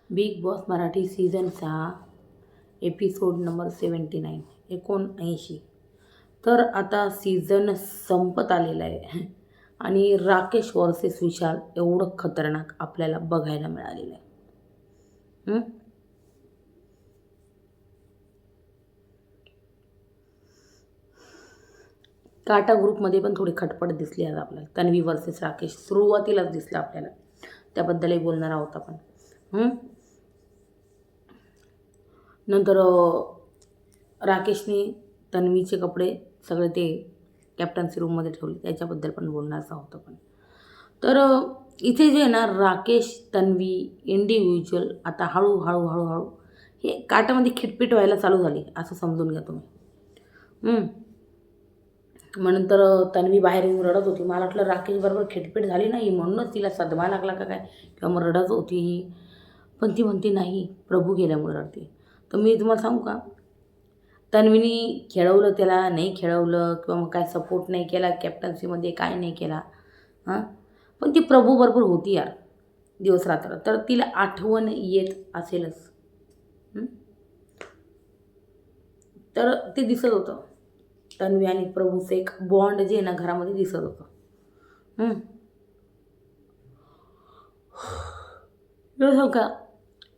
Big boss Marathi season 6 episode number 79 79. तर आता season संपत आलेला आहे आणि राकेश वर्सेस विशाल एवढं खतरनाक आपल्याला बघायला मिळालेलं आहे. काटा ग्रुपमध्ये पण थोडी खटपट दिसली आज आपल्याला. तन्वी वर्सेस राकेश सुरुवातीलाच दिसलं आपल्याला, त्याबद्दलही बोलणार आहोत आपण. नंतर राकेशने तन्वीचे कपडे सगळे ते कॅप्टन्सी रूममध्ये ठेवले, त्याच्याबद्दल पण बोलणारच आहोत आपण. तर इथे जे आहे ना, राकेश तन्वी इंडिव्हिज्युअल आता हळूहळू हे काटामध्ये खिटपीट व्हायला चालू झाली असं समजून घ्या तुम्ही. मग नंतर तन्वी बाहेर येऊन रडत होती. मला वाटलं राकेश बरोबर खिटपीट झाली नाही म्हणूनच तिला सदमा लागला का काय, किंवा मग रडत होती ही. पण ती म्हणते नाही, प्रभू गेल्यामुळे रडते. तर मी तुम्हाला सांगू का, तन्वीनी खेळवलं त्याला, नाही खेळवलं, किंवा मग काय सपोर्ट नाही केला कॅप्टन्सीमध्ये, काय नाही केला पण ती प्रभूबरोबर होती यार दिवस रात्र, तर तिला आठवण येत असेलच. तर ते दिसत होतं, तन्वी आणि प्रभूचं एक बॉन्ड जे ना घरामध्ये दिसत होतं. हो का,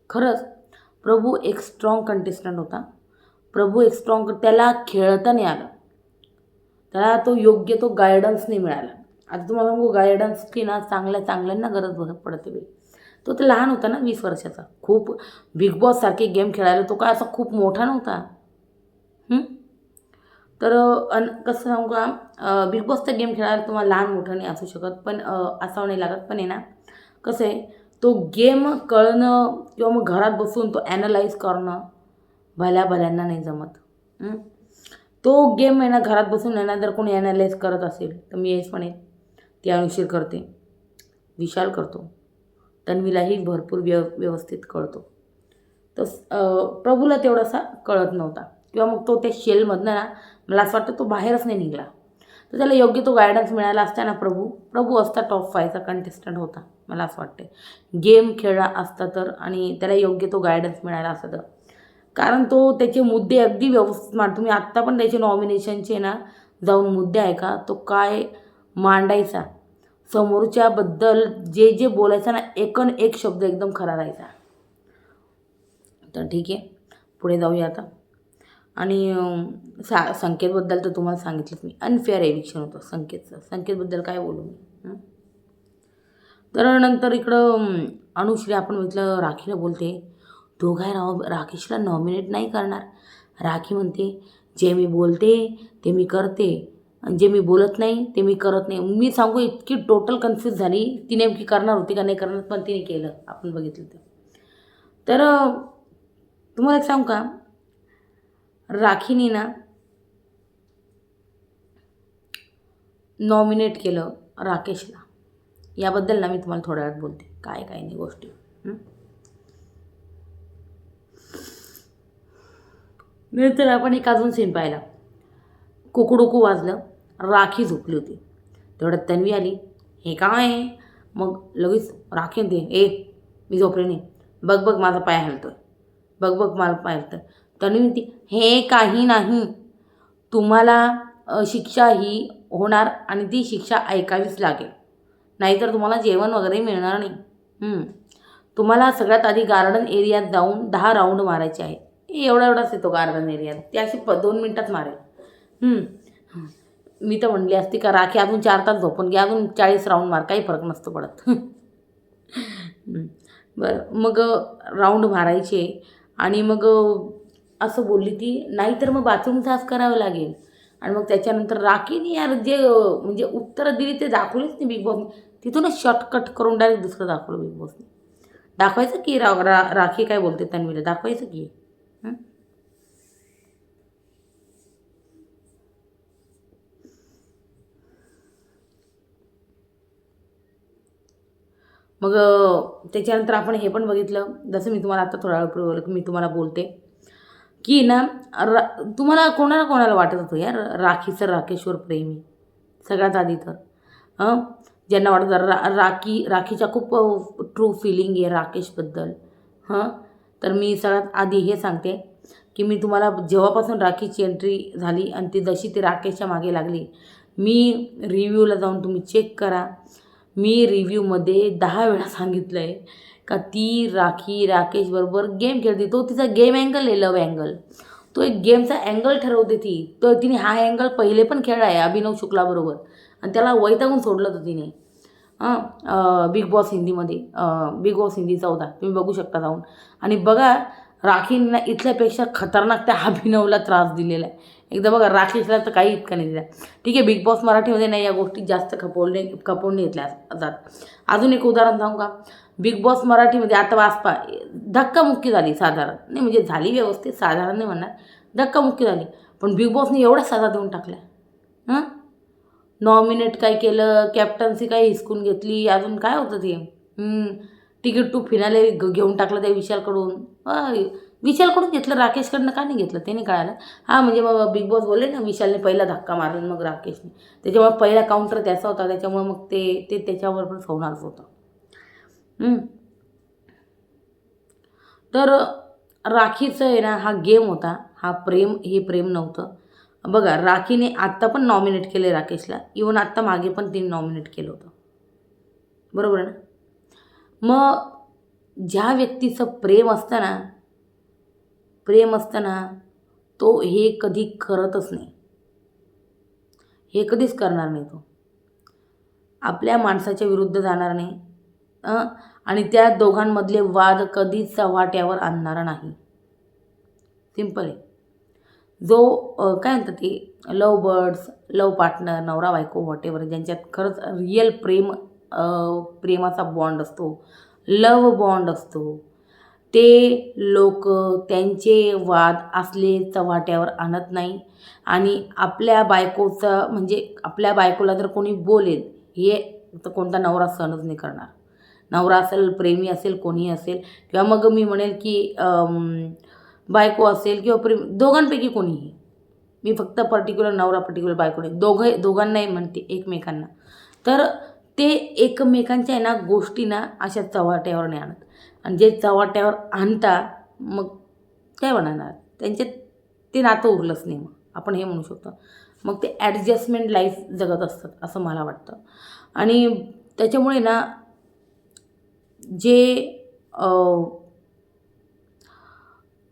खरंच प्रभू एक स्ट्रॉंग कंटेस्टंट होता. प्रभू एक स्ट्रॉंग, त्याला खेळता नाही आलं, त्याला तो योग्य तो गायडन्स नाही मिळाला. आता तुम्हाला सांगू, गायडन्सची ना चांगल्यांना गरज पडते बाई. तो तर लहान होता ना, 20 वर्षाचा. खूप बिग बॉस सारखे गेम खेळायला तो काय असा खूप मोठा नव्हता. तर कसं सांगू का, बिग बॉसचा गेम खेळायला तुम्हाला लहान मोठं नाही असू शकत, पण असावं नाही लागत. पण आहे ना, कसं आहे, तो गेम कळणं किंवा मग घरात बसून तो ॲनलाईज करणं भल्यांना नाही जमत. तो गेम आहे ना, घरात बसून आहे ना, जर कोणी ॲनालाइज करत असेल तर मी हेच म्हणेन, ती अनुशीर करते, विशाल करतो, तन्वीलाही भरपूर व्यवस्थित कळतो. तर प्रभूला तेवढासा कळत नव्हता, किंवा मग तो त्या शेलमधनं ना, मला असं वाटतं तो बाहेरच नाही निघाला. तर त्याला योग्य तो गायडन्स मिळाला असता ना, प्रभू असता टॉप 5चा कंटेस्टंट होता मला असं वाटते. गेम खेळला असता तर, आणि त्याला योग्य तो गायडन्स मिळाला असता तर. कारण तो त्याचे मुद्दे अगदी व्यवस्थित मांडतो. तुम्ही आत्ता पण त्याचे नॉमिनेशनचे ना जाऊन मुद्दे आहे का, तो काय मांडायचा, समोरच्याबद्दल जे जे बोलायचा ना, एकन एक शब्द एकदम खरा राहायचा. तर ठीक आहे, पुढे जाऊया आता. आणि संकेतबद्दल तर तुम्हाला सांगितलं मी, अनफेअर एविक्शन होतं संकेतबद्दल काय बोलू मी. तर नंतर इकडं अनुश्री आपण म्हटलं राखीला बोलते, तो काय राकेशला नॉमिनेट नाही करणार. राखी म्हणते, जे मी बोलते ते मी करते, आणि जे मी बोलत नाही ते मी करत नाही. मी सांगू, इतकी टोटल कन्फ्यूज झाली, ती नेमकी करणार होती का नाही करणार, पण तिने केलं, आपण बघितलं ते. तर तुम्हाला एक सांगू का, राखीने ना नॉमिनेट केलं राकेशला, याबद्दल ना मी तुम्हाला थोड्या वेळात बोलते, काय काय नाही गोष्टी. नंतर आपण एक अजून सीन पाहिला, कुकडुकू वाजलं, राखी झोपली होती. तेवढ्यात तन्वी आली, हे काय आहे. मग लगेच राखी म्हणते, मी झोपले नाही, बघ माझा पाय हलतोय, बघ माझा पाय हलतोय. तन्वी म्हणते, हे काही नाही, तुम्हाला शिक्षा ही होणार, आणि ती शिक्षा ऐकावीच लागेल, नाहीतर तुम्हाला जेवण वगैरे मिळणार नाही. तुम्हाला सगळ्यात आधी गार्डन एरियात जाऊन 10 राऊंड मारायचे आहे. एवढाच येतो गार्डन एरियात, ते अशी 2 मिनटात मारेल. मी तर म्हणली असती का, राखी अजून 4 तास झोपून घ्या, अजून 40 राऊंड मार, काही फरक नसतो पडत. बरं, मग राऊंड मारायचे, आणि मग असं बोलली ती, नाहीतर मग बाथरूम साफ करावं लागेल. आणि मग त्याच्यानंतर राखीने यार जे म्हणजे उत्तरं दिली ते दाखवलीच नाही बिग बॉसने. तिथूनच शॉर्टकट करून डायरेक्ट दुसरं दाखवलं बिग बॉसने. दाखवायचं की राखी काय बोलते तन्वीला, दाखवायचं की. मग त्याच्यानंतर आपण हे पण बघितलं, जसं मी तुम्हाला आता थोडा वेळ बोललं की मी तुम्हाला बोलते की ना, तुम्हाला कोणाला वाटत होतं यार राखीचं राकेशवर प्रेमी, सगळ्यात आधी तर ज्यांना वाटतं राखीच्या खूप ट्रू फिलिंग आहे राकेशबद्दल. तर मी सगळ्यात आधी हे सांगते की मी तुम्हाला जेव्हापासून राखीची एंट्री झाली आणि ती जशी ती राकेशच्या मागे लागली, मी रिव्ह्यूला जाऊन तुम्ही चेक करा. मी रिव्ह्यूमध्ये 10 वेळा सांगितलं आहे का ती राखी राकेशबरोबर गेम खेळते. तो तिचा गेम अँगल आहे, लव्ह अँगल. तो एक गेमचा अँगल ठरवते ती. तर तिने हा अँगल पहिले पण खेळला आहे अभिनव शुक्लाबरोबर आणि त्याला वैतागून सोडलं होतं तिने. बिग बॉस हिंदीमध्ये, बिग बॉस हिंदी 14 तुम्ही बघू शकता जाऊन. आणि बघा राखींना इथल्यापेक्षा खतरनाक त्या अभिनवला त्रास दिलेला आहे. एकदा बघा राकेशला तर काही इतका नाही दिला. ठीक आहे, बिग बॉस मराठीमध्ये नाही या गोष्टी जास्त खपवून घेतल्या जातात. अजून एक उदाहरण सांगू का? बिग बॉस मराठीमध्ये आता वाचपा धक्कामुक्की झाली साधारण, नाही म्हणजे झाली व्यवस्थित, साधारण नाही म्हणणार, धक्कामुक्की झाली. पण बिग बॉसने एवढ्या सजा देऊन टाकल्या. नॉमिनेट काय केलं, कॅप्टन्सी काय हिसकून घेतली, अजून काय होतं ते तिकीट टू फिनाले घेऊन टाकलं त्या विशालकडून. विशालकडून घेतलं, राकेशकडनं का नाही घेतलं ते नाही कळालं. म्हणजे मग बिग बॉस बोलले ना विशालने पहिला धक्का मारला मग राकेशने, त्याच्यामुळे पहिला काउंटर त्याचा होता, त्याच्यामुळे मग ते त्याच्यावर पण होणारच होतं. तर राखीचं आहे ना हा गेम होता, हा हे प्रेम नव्हतं. बघा राखीने आत्ता पण नॉमिनेट केले राकेशला, इवन आत्ता मागे पण तिने नॉमिनेट केलं होतं, बरोबर ना. मग ज्या व्यक्तीचं प्रेम असतं ना तो हे कधी करतच नाही, हे कधीच करणार नाही. तो आपल्या माणसाच्या विरुद्ध जाणार नाही आणि त्या दोघांमधले वाद कधीच चव्हाट्यावर आणणार नाही. सिंपल आहे. जो काय म्हणतात ते लव बर्ड्स, लव पार्टनर, नवरा बायको व्हॉटेवर, ज्यांच्यात खरंच रिअल प्रेमाचा बॉन्ड असतो, लव बॉन्ड असतो, ते लोक त्यांचे वाद असले चव्हाट्यावर आणत नाही. आणि आपल्या बायकोचं म्हणजे आपल्या बायकोला जर कोणी बोलेल हे तर कोणता नवरा सहनच नाही करणार. नवरा असेल, प्रेमी असेल, कोणीही असेल, किंवा मग मी म्हणेल की बायको असेल किंवा दोघांपैकी कोणीही. मी फक्त पर्टिक्युलर नवरा पर्टिक्युलर बायको नाही, दोघांनाही म्हणते एकमेकांना. तर ते एकमेकांच्या आहे ना गोष्टी ना अशा चव्हाट्यावर नाही आणत. आणि जे चव्हाट्यावर आणता मग काय म्हणणार, त्यांच्यात ते नातं उरलंच नाही, मग आपण हे म्हणू शकतो. मग ते ॲडजस्टमेंट लाईफ जगत असतात असं मला वाटतं. आणि त्याच्यामुळे ना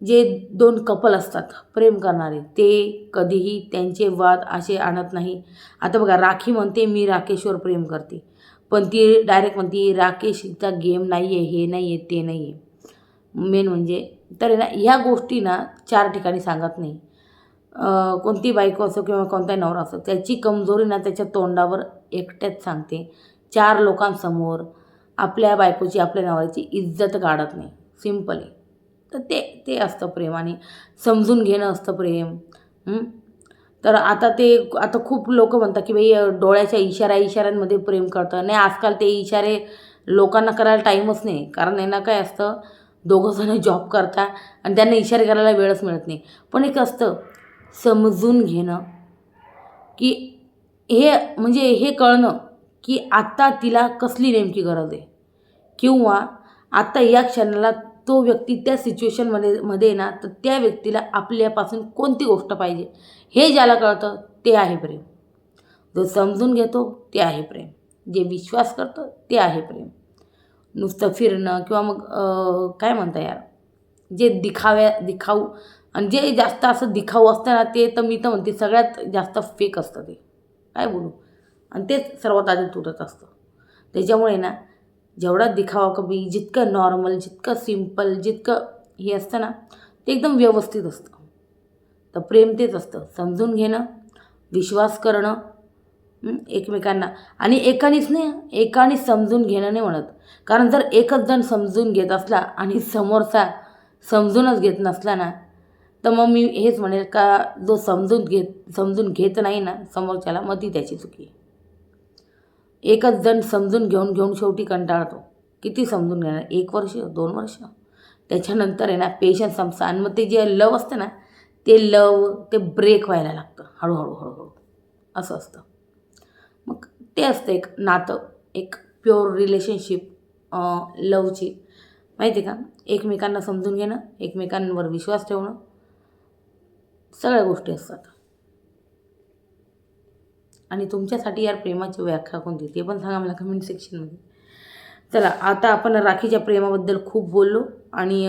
जे दोन कपल असतात प्रेम करणारे, ते कधीही त्यांचे वाद असे आणत नाही. आता बघा राखी म्हणते मी राकेशवर प्रेम करते, पण ती डायरेक्ट म्हणते राकेशचा गेम नाही आहे, हे नाही आहे, ते नाही आहे. मेन म्हणजे तर ना ह्या गोष्टी ना 4 ठिकाणी सांगत नाही. कोणती बायको असो किंवा कोणताही नवरा असो, त्याची कमजोरी ना त्याच्या तोंडावर एकट्याच सांगते. 4 लोकांसमोर आपल्या बायकोची, आपल्या नवऱ्याची इज्जत काढत नाही. सिंपल आहे. तर ते असतं प्रेम आणि समजून घेणं असतं प्रेम. तर आता खूप लोक म्हणतात की बाई डोळ्याच्या इशाऱ्यांमध्ये प्रेम करतं. नाही, आजकाल ते इशारे लोकांना करायला टाईमच नाही. कारण यांना काय असतं, दोघंजणं जॉब करतात आणि त्यांना इशारे करायला वेळच मिळत नाही. पण एक असतं समजून घेणं, की हे कळणं की आत्ता तिला कसली नेमकी गरज आहे, किंवा आत्ता या क्षणाला तो व्यक्ती त्या सिच्युएशनमध्ये ना तर त्या व्यक्तीला आपल्यापासून कोणती गोष्ट पाहिजे हे ज्याला कळतं ते आहे प्रेम. जो समजून घेतो ते आहे प्रेम. जे विश्वास करतं ते आहे प्रेम. नुसतं फिरणं किंवा मग काय म्हणता यार, जे दिखाऊ आणि जे जास्त असं दिखाऊ असतं ना ते तर मी तर म्हणते सगळ्यात जास्त फेक असतं. ते काय बोलू, आणि तेच सर्वात आधी तुटत असतं. त्याच्यामुळे ना जेवढा दिखावा कमी, जितकं नॉर्मल, जितकं सिम्पल, जितकं हे असतं ना ते एकदम व्यवस्थित असतं. तर प्रेम तेच असतं, समजून घेणं, विश्वास करणं एकमेकांना. आणि एकाने समजून घेणं नाही म्हणत. कारण जर एकच जण समजून घेत असला आणि समोरचा समजूनच घेत नसला ना तर मग मी हेच म्हणेल का जो समजून घेत नाही ना समोरच्याला, मग ती त्याची चुकी आहे. एकच जण समजून घेऊन शेवटी कंटाळतो. किती समजून घेणार, 1 वर्ष 2 वर्ष, त्याच्यानंतर आहे ना पेशन्स संपतं. आणि मग ते जे लव असतं ना ते ब्रेक व्हायला लागतं हळूहळू असं असतं. मग ते असतं एक नातं, एक प्युअर रिलेशनशिप लवची. माहिती आहे का, एकमेकांना समजून घेणं, एकमेकांवर विश्वास ठेवणं, सगळ्या गोष्टी असतात. आणि तुमच्यासाठी यार प्रेमाची व्याख्या कोणती ते पण सांगा मला कमेंट सेक्शनमध्ये. चला, आता आपण राखीच्या प्रेमाबद्दल खूप बोललो आणि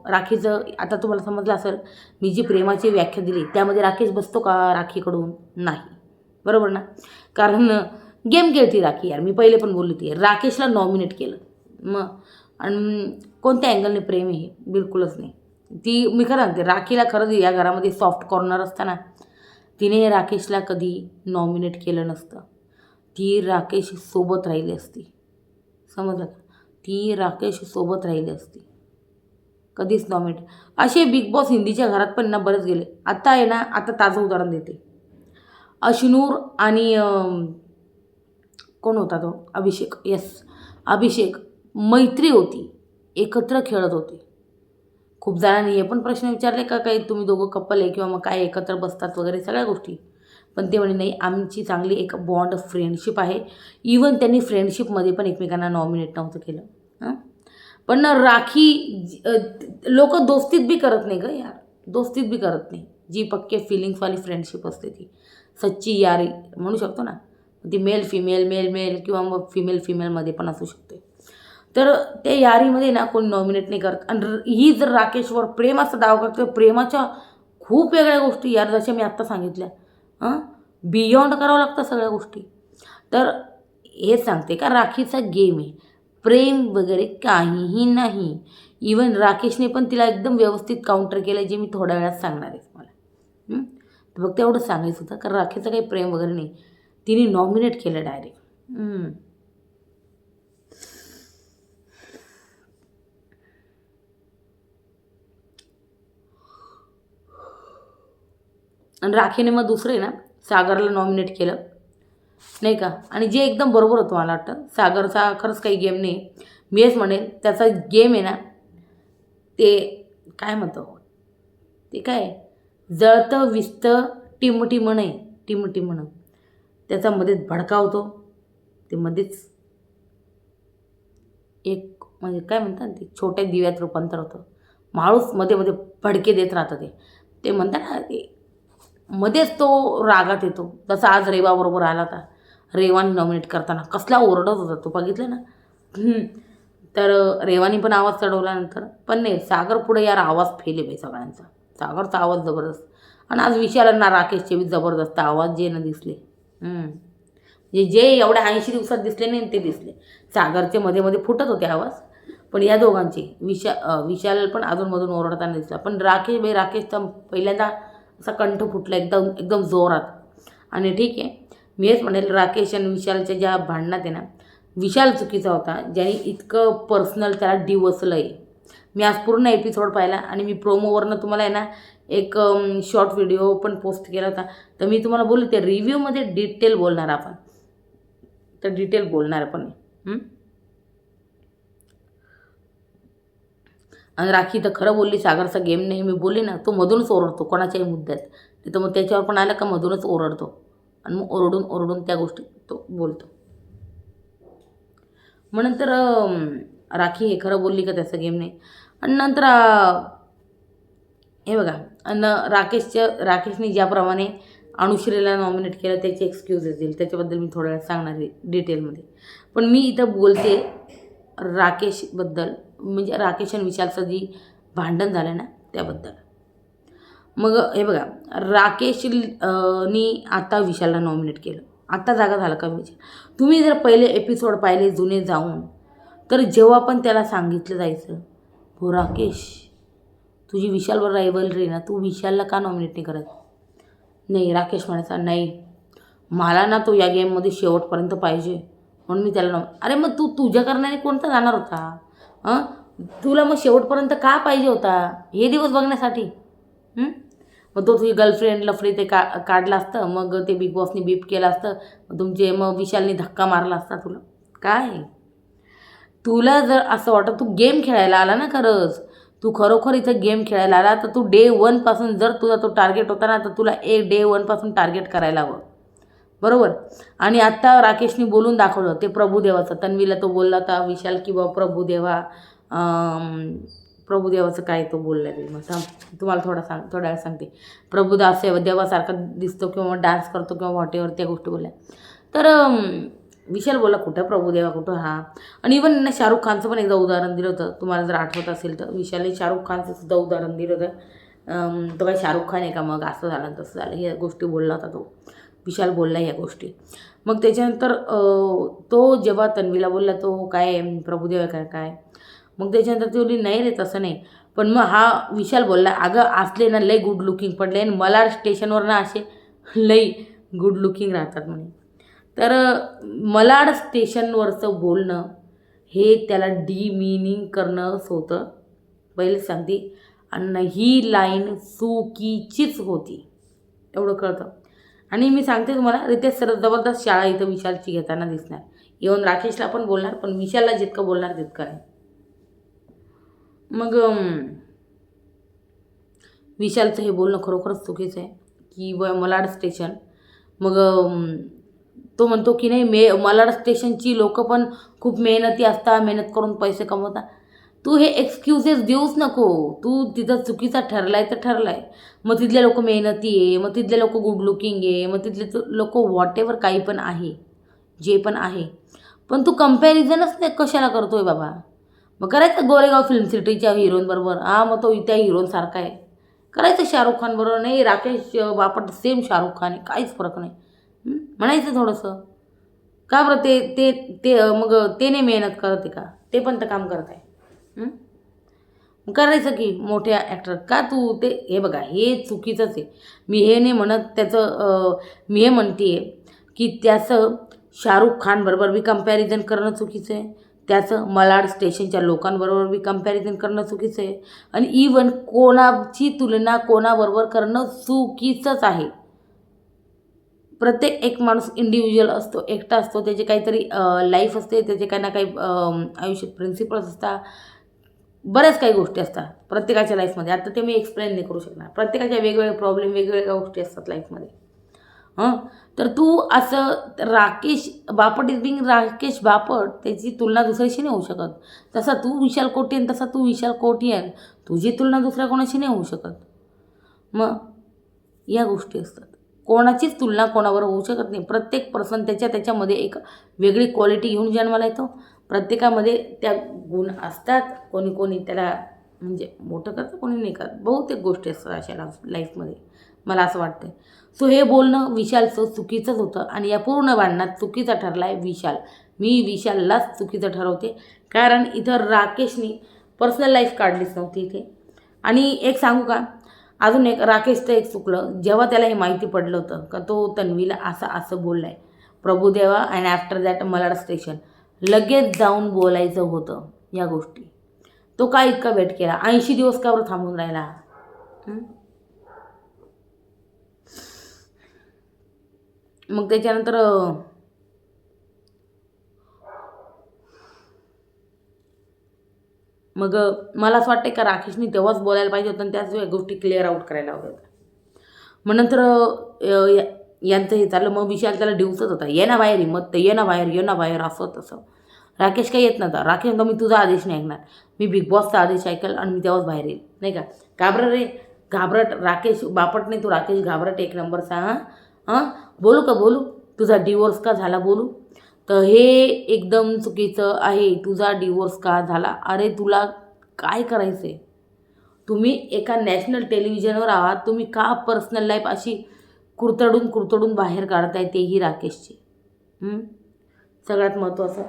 राखीचं आता तुम्हाला समजलं असेल मी जी प्रेमाची व्याख्या दिली त्यामध्ये राकेश बसतो का राखीकडून? नाही, बरोबर ना. कारण गेम खेळती राखी यार, मी पहिले पण बोलली ती राकेशला नॉमिनेट केलं मग. आणि कोणत्या अँगलने प्रेम आहे हे? बिलकुलच नाही. ती मी खरं सांगते राखीला खरंच या घरामध्ये सॉफ्ट कॉर्नर असताना तिने राकेशला कधी नॉमिनेट केलं नसतं. ती राकेश सोबत राहिली असती, समजलं का. ती राकेश सोबत राहिली असती, कधीच नॉमिनेट. असे बिग बॉस हिंदीच्या घरात पण ना बरेच गेले. आता आहे ना, आता ताजं उदाहरण देते. अश्नूर आणि कोण होता तो, अभिषेक. येस, अभिषेक मैत्री होती, एकत्र खेळत होते. खूप जणांनी हे पण प्रश्न विचारले का काही तुम्ही दोघं कपल आहे किंवा मग काय एकत्र बसतात वगैरे सगळ्या गोष्टी. पण ते म्हणे नाही, आमची चांगली एक बॉन्ड फ्रेंडशिप आहे. इवन त्यांनी फ्रेंडशिपमध्ये पण एकमेकांना नॉमिनेट नव्हतं केलं. पण राखी लोक दोस्तीत बी करत नाही गं यार, दोस्तीत बी करत नाही. जी पक्के फिलिंग्सवाली फ्रेंडशिप असते ती सच्ची यारी म्हणू शकतो ना. ती मेल फिमेल, मेल मेल किंवा मग फिमेल फिमेलमध्ये पण असू शकते. तर त्या यारीमध्ये ना कोणी नॉमिनेट नाही करत. आणि ही जर राकेशवर प्रेमाचा दावा करते, प्रेमाच्या खूप वेगळ्या गोष्टी यार जशा मी आत्ता सांगितल्या बियॉन्ड करावं लागतं सगळ्या गोष्टी. तर हेच सांगते का राखीचा गेम आहे, प्रेम वगैरे काहीही नाही. इवन राकेशने पण तिला एकदम व्यवस्थित काउंटर केलं, जे मी थोड्या वेळात सांगणार आहे तुम्हाला. तर फक्त एवढंच सांगायचं होतं कारण राखीचं काही प्रेम वगैरे नाही, तिने नॉमिनेट केलं डायरेक्ट. आणि राखीने मग दुसरे ना सागरला नॉमिनेट केलं नाही का. आणि जे एकदम बरोबर होतं मला वाटतं, सागरचा खरंच काही गेम नाही. मी हेच म्हणेल त्याचा गेम आहे ना, ते काय म्हणतो ते काय जळतं विजतं टिमटिमण आहे, टिमटिमण. त्याचा मध्येच भडकावतो, ते मध्येच एक म्हणजे काय म्हणतात ते छोट्या दिव्यात रूपांतर होतं. माणूस मध्ये मध्ये भडके देत राहतं. ते म्हणतात ना, ते मध्येच तो रागात येतो. जसा आज रेवाबरोबर आला होता, रेवाने नॉमिनेट करताना कसला ओरडत होता तो बघितलं ना. तर रेवानी पण आवाज चढवला नंतर, पण नाही सागर पुढे यार आवाज फेले बाई सगळ्यांचा. सागरचा आवाज जबरदस्त. आणि आज विशालांना राकेशचे बी जबरदस्त आवाज जे ना दिसले. जे एवढ्या 80 दिवसात दिसले नाही ते दिसले. सागरचे मध्ये मध्ये फुटत होते आवाज, पण या दोघांचे विशाल पण अधूनमधून ओरडताना दिसला. पण राकेशचा पहिल्यांदा असा कंठ फुटला एकदम एकदम जोरात. आणि ठीक आहे, मी हेच म्हणेल राकेश आणि विशालच्या ज्या भांडणात आहे ना, विशाल चुकीचा होता ज्याने इतकं पर्सनल त्याला डिवसलं आहे. मी आज पूर्ण एपिसोड पाहिला आणि मी प्रोमोवरनं तुम्हाला आहे ना एक शॉर्ट व्हिडिओ पण पोस्ट केला होता. तर मी तुम्हाला बोलले ते रिव्ह्यूमध्ये डिटेल बोलणार आपण, तर डिटेल बोलणार पण. आणि राखी तर खरं बोलली, सागरचा गेम नाही. मी बोलली ना, तो मधूनच ओरडतो कोणाच्याही मुद्द्यात. नाही तर मग त्याच्यावर पण आलं का मधूनच ओरडतो आणि मग ओरडून ओरडून त्या गोष्टी तो बोलतो. मग नंतर राखी हे खरं बोलली का त्याचा गेम नाही. आणि नंतर हे बघा, आणि राकेशने ज्याप्रमाणे अनुश्रीला नॉमिनेट केलं त्याचे एक्सक्यूजेस देईल, त्याच्याबद्दल मी थोड्या वेळात सांगणार आहे डिटेलमध्ये. पण मी इथं बोलते राकेशबद्दल, म्हणजे राकेश आणि विशालचं जी भांडण झालं ना त्याबद्दल. मग हे बघा, राकेशनी आता विशालला नॉमिनेट केलं. आता जागा झाला का विचार. तुम्ही जर पहिले एपिसोड पाहिले जुने जाऊन, तर जेव्हा पण त्याला सांगितलं जायचं हो राकेश तुझी विशालवर रायव्हलरी ना, तू विशालला का नॉमिनेट नाही करत. नाही, राकेश म्हणायचा नाही मला ना तो या गेममध्ये शेवटपर्यंत पाहिजे म्हणून मी त्याला अरे मग तू तुझ्या कारणाने कोणता जाणार होता. तुला मग शेवटपर्यंत का पाहिजे होता, हे दिवस बघण्यासाठी. मग तो तुझी गर्लफ्रेंड लफडी ते काढलं असतं, मग ते बिग बॉसनी बीप केलं असतं, तुमचे मग विशालनी धक्का मारला असता तुला. काय तुला जर असं वाटतं तू गेम खेळायला आला ना, खरंच तू खरोखर इथं गेम खेळायला आला, तर तू डे 1पासून जर तुझा तो टार्गेट होता ना, तर तुला डे 1पासून टार्गेट करायला हवं, बरोबर. आणि आत्ता राकेशनी बोलून दाखवलं ते प्रभुदेवाचं. तन्वीला तो बोलला होता विशाल की बा प्रभुदेवा प्रभुदेवाचं काय तो बोलला आहे मग तुम्हाला थोड्या वेळ सांगते. प्रभुदास देवासारखा दिसतो किंवा डान्स करतो किंवा व्हॉटेवर त्या गोष्टी बोलल्या. तर विशाल बोलला कुठं प्रभुदेवा कुठं हा. आणि इवन शाहरुख खानचं पण एकदा उदाहरण दिलं होतं, तुम्हाला जर आठवत असेल तर. विशालने शाहरुख खानचं सुद्धा उदाहरण दिलं होतं. तो काय शाहरुख खान आहे का, मग असं झालं तसं झालं, ह्या गोष्टी बोलला होता तो. विशाल बोलला ह्या गोष्टी. मग त्याच्यानंतर तो जेव्हा तन्वीला बोलला तो काय प्रभुदेवा काय काय, मग त्याच्यानंतर ती बोलली नाही रे तसं नाही. पण मग हा विशाल बोलला अगं असले ना लई गुड लुकिंग पडले आणि मला स्टेशनवर ना असे लई गुड लुकिंग राहतात म्हणे. तर मलाड स्टेशनवरचं बोलणं हे त्याला डिमिनिंग करणंच होतं, पहिले सांगते. आणि ही लाईन चुकीचीच होती, एवढं कळतं. आणि मी सांगते तुम्हाला, रितेश सर जबरदस्त शाळा इथं विशालची घेताना दिसणार. इव्हन राकेशला पण बोलणार, पण विशालला जितकं बोलणार तितकं नाही. मग विशालचं हे बोलणं खरोखरच चुकीचं आहे की मलाड स्टेशन. मग तो म्हणतो की नाही मलाड स्टेशनची लोकं पण खूप मेहनती असतात, मेहनत करून पैसे कमवतात. तू हे एक्सक्युजेस देऊच नको. तू तिथं चुकीचा ठरलाय तर ठरलाय. मग तिथले लोक मेहनती आहे, मग तिथले लोक गुड लुकिंग आहे, मग तिथले लोक व्हॉटेवर काही पण आहे, जे पण आहे. पण तू कंपॅरिझनच नाही कशाला करतोय बाबा. मग करायचं गोरेगाव फिल्म सिटीच्या हिरोईनबरोबर, मग तो त्या हिरोईनसारखा आहे. करायचं शाहरुख खान बरोबर, नाही राकेश बापट सेम शाहरुख खान आहे, काहीच फरक नाही. म्हणायचं थोडंसं. का बरं ते ते ते मग ते नाही मेहनत करत आहे का, ते पण तर काम करत आहे. करायचं की मोठ्या ॲक्टर का तू ते. हे बघा हे चुकीचंच आहे. मी हे नाही म्हणत त्याचं, मी हे म्हणते की त्याचं शाहरुख खानबरोबर बी कंपॅरिझन करणं चुकीचं आहे, त्याचं मलाड स्टेशनच्या लोकांबरोबर बी कंपॅरिझन करणं चुकीचं आहे. आणि इवन कोणाची तुलना कोणाबरोबर करणं चुकीचंच आहे. प्रत्येक एक माणूस इंडिव्हिज्युअल असतो, एकटा असतो, त्याचे काहीतरी लाईफ असते, त्याचे काही ना काही आयुष्यात प्रिन्सिपल्स असतात, बऱ्याच काही गोष्टी असतात प्रत्येकाच्या लाईफमध्ये. आता ते मी एक्सप्लेन नाही करू शकणार. प्रत्येकाच्या वेगवेगळे प्रॉब्लेम, वेगवेगळ्या गोष्टी असतात लाईफमध्ये. तर तू असं राकेश बापट इज बिंग राकेश बापट, त्याची तुलना दुसऱ्याशी नाही होऊ शकत. तसा तू विशाल कोटियन, तसा तू विशाल कोटियन, तुझी तुलना दुसऱ्या कोणाशी नाही होऊ शकत. मग या गोष्टी असतात. कोणाचीच तुलना कोणावर होऊ शकत नाही. प्रत्येक पर्सन त्याच्यामध्ये एक वेगळी क्वालिटी घेऊन जन्माला येतो. प्रत्येकामध्ये त्या गुण असतात. कोणी त्याला म्हणजे मोठं करतं, कोणी नाही करत. बहुतेक गोष्टी असतात अशा लाईफमध्ये, मला असं वाटतं. सो हे बोलणं विशालचं चुकीचंच होतं आणि या पूर्ण भांडणात चुकीचा ठरला आहे विशाल. मी विशाललाच चुकीचं ठरवते, कारण इथं राकेशनी पर्सनल लाईफ काढलीच नव्हती इथे. आणि एक सांगू का, अजून एक राकेशचं एक चुकलं. जेव्हा त्याला हे माहिती पडलं होतं का तो तन्वीला असं बोलला आहे Prabhudeva and after that Malad station, लगेच जाऊन बोलायचं होतं या गोष्टी. तो काय इतका वेट केला, 80 दिवस का बरं थांबून राहिला. मग त्याच्यानंतर मग मला असं वाटतं का राकेशनी तेव्हाच बोलायला पाहिजे होतं आणि त्याच गोष्टी क्लिअर आऊट करायला हव्या होत्या. मग नंतर यांचं हे चाललं. मग विशाल त्याला डिवचत होता, ये ना बाहेर, हिंमत ये ना बाहेर, ये ना बाहेर, असं तसं. राकेश काही येत नव्हता. राकेश म्हणतो मी तुझा आदेश नाही ऐकणार, मी बिग बॉसचा आदेश ऐकेल आणि मी तेव्हाच बाहेर येईल, नाही का. घाबरट रे, घाबरट राकेश बापट नाही, तू राकेश घाबरट एक नंबरचा. बोलू का बोलू, तुझा डिवोर्स का झाला बोलू. तर हे एकदम चुकीचं आहे. तुझा डिवोर्स का झाला, अरे तुला काय करायचं आहे. तुम्ही एका नॅशनल टेलिव्हिजनवर आहात, तुम्ही का पर्सनल लाईफ अशी कुरतडून बाहेर काढताय, तेही राकेशची. सगळ्यात महत्त्वाचं.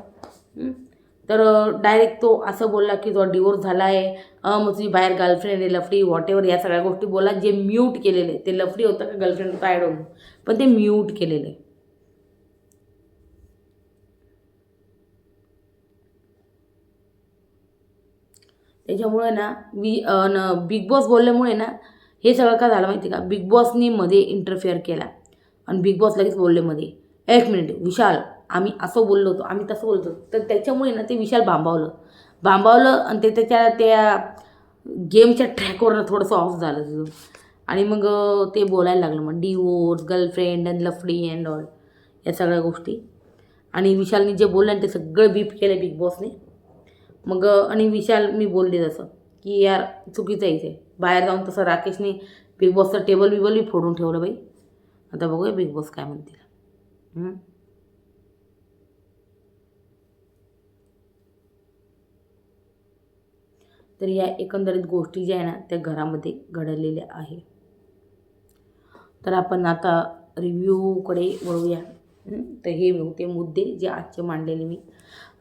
तर डायरेक्ट तो असं बोलला की तो डिवोर्स झाला आहे, मग तुझी बाहेर गर्लफ्रेंड आहे, लफडी व्हॉटेवर, या सगळ्या गोष्टी बोला. जे म्यूट केलेले, ते लफडी होतं का गर्लफ्रेंड होतं आय डोंट नो, पण ते म्यूट केलेले. त्याच्यामुळे ना बिग बॉस बोलल्यामुळे ना हे सगळं का झालं माहिती का, बिग बॉसनी मध्ये इंटरफेअर केला आणि बिग बॉस लगेच बोलले मध्ये, एक मिनिट विशाल, आम्ही असं बोललो होतो, आम्ही तसं बोलतो. तर त्याच्यामुळे ना ते विशाल भांबावलं आणि ते त्याच्या त्या गेमच्या ट्रॅकवरनं थोडंसं ऑफ झालं तिथं. आणि मग ते बोलायला लागलं मग डिवोर्स, गर्लफ्रेंड अँड लफडी अँड ऑल, या सगळ्या गोष्टी. आणि विशालनी जे बोललं ते सगळं बीप केलं बिग बॉसने. मग आणि विशाल मी बोलले तसं की यार चुकीचं आहे इथे बाहेर जाऊन. तसं राकेशने बिग बॉसचं टेबल बिबल बी फोडून ठेवलं बाई. आता बघूया बिग बॉस काय म्हणतील. तर या एकंदरीत गोष्टी ज्या आहे ना त्या घरामध्ये घडलेल्या आहे. तर आपण आता रिव्ह्यूकडे वळूया. तर हे होते मुद्दे जे आजचे मांडलेले मी.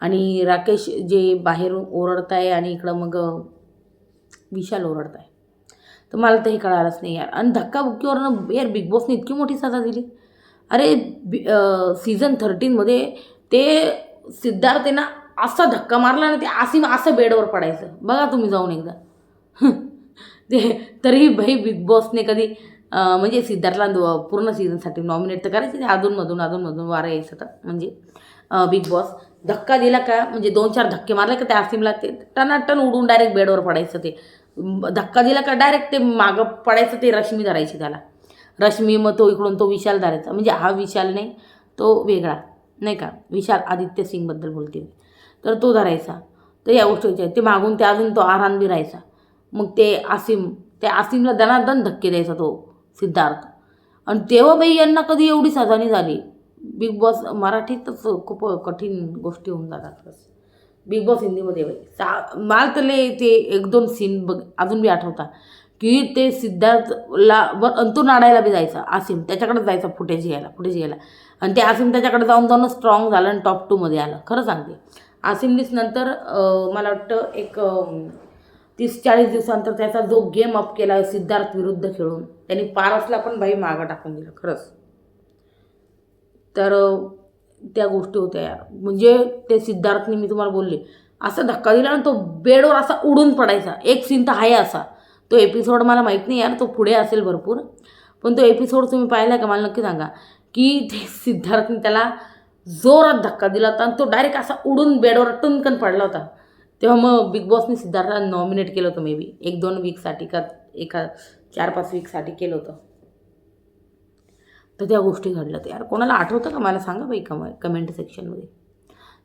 आणि राकेश जे बाहेरून ओरडत आहे आणि इकडं मग विशाल ओरडत आहे. तर मला तर हे कळालंच नाही यार. आणि धक्काबुक्कीवरनं यार बिग बॉसने इतकी मोठी सजा दिली. अरे सीझन 13मध्ये ते सिद्धार्थ ना असा धक्का मारला ना ते आसिम असं बेडवर पडायचं. बघा तुम्ही जाऊन एकदा. ते तरी भाई बिग बॉसने कधी म्हणजे सिद्धार्थला पूर्ण सीझनसाठी नॉमिनेट तर करायचे ते अधूनमधून वारं यायचं तर म्हणजे बिग बॉस धक्का दिला का म्हणजे 2-4 धक्के मारले का त्या आसिमला ते टनाटन उडून डायरेक्ट बेडवर पडायचं. ते धक्का दिला का डायरेक्ट ते मागं पडायचं. ते रश्मी धरायची त्याला. रश्मी मग तो इकडून तो विशाल धरायचा. म्हणजे हा विशाल नाही तो वेगळा नाही का. विशाल आदित्य सिंगबद्दल बोलते मी. तर तो धरायचा. तर या गोष्टी ते मागून ते अजून तो आराम बी राहायचा. मग ते आसिमला दणादण धक्के द्यायचा तो सिद्धार्थ. आणि तेव्हा बाई यांना कधी एवढी सजा नाही झाली. बिग बॉस मराठीतच खूप कठीण गोष्टी होऊन जातात. बिग बॉस हिंदीमध्ये बाई मला तर ते 1-2 सीन बघ अजून बी आठवता की ते सिद्धार्थला अंतून नाडायला बी जायचा आसिम. त्याच्याकडे जायचा फुटेज घ्यायला आणि ते आसिम त्याच्याकडे जाऊन स्ट्रॉंग झालं आणि टॉप 2मध्ये आलं. खरं सांगते आसिमनीच नंतर मला वाटतं एक 30-40 दिवसानंतर त्याचा जो गेम अप केला सिद्धार्थ विरुद्ध खेळून त्यांनी पारसला पण बाई मागं टाकून दिलं खरंच. तर त्या गोष्टी होत्या यार. म्हणजे ते सिद्धार्थने मी तुम्हाला बोलले असा धक्का दिला ना तो बेडवर असा उडून पडायचा. एक सीन तर आहे असा. तो एपिसोड मला माहीत नाही यार तो पुढे असेल भरपूर. पण तो एपिसोड तुम्ही पाहिला का मला नक्की सांगा की ते सिद्धार्थने त्याला जोरात धक्का दिला होता आणि तो डायरेक्ट असा उडून बेडवर टुनकन पडला होता. तेव्हा मग बिग बॉसने सिद्धार्थला नॉमिनेट केलं होतं मे बी 1-2 वीकसाठी का 4-5 वीकसाठी केलं होतं. तर त्या गोष्टी घडल्या तर यार कोणाला आठवतं का मला सांगा बाई कमेंट सेक्शनमध्ये.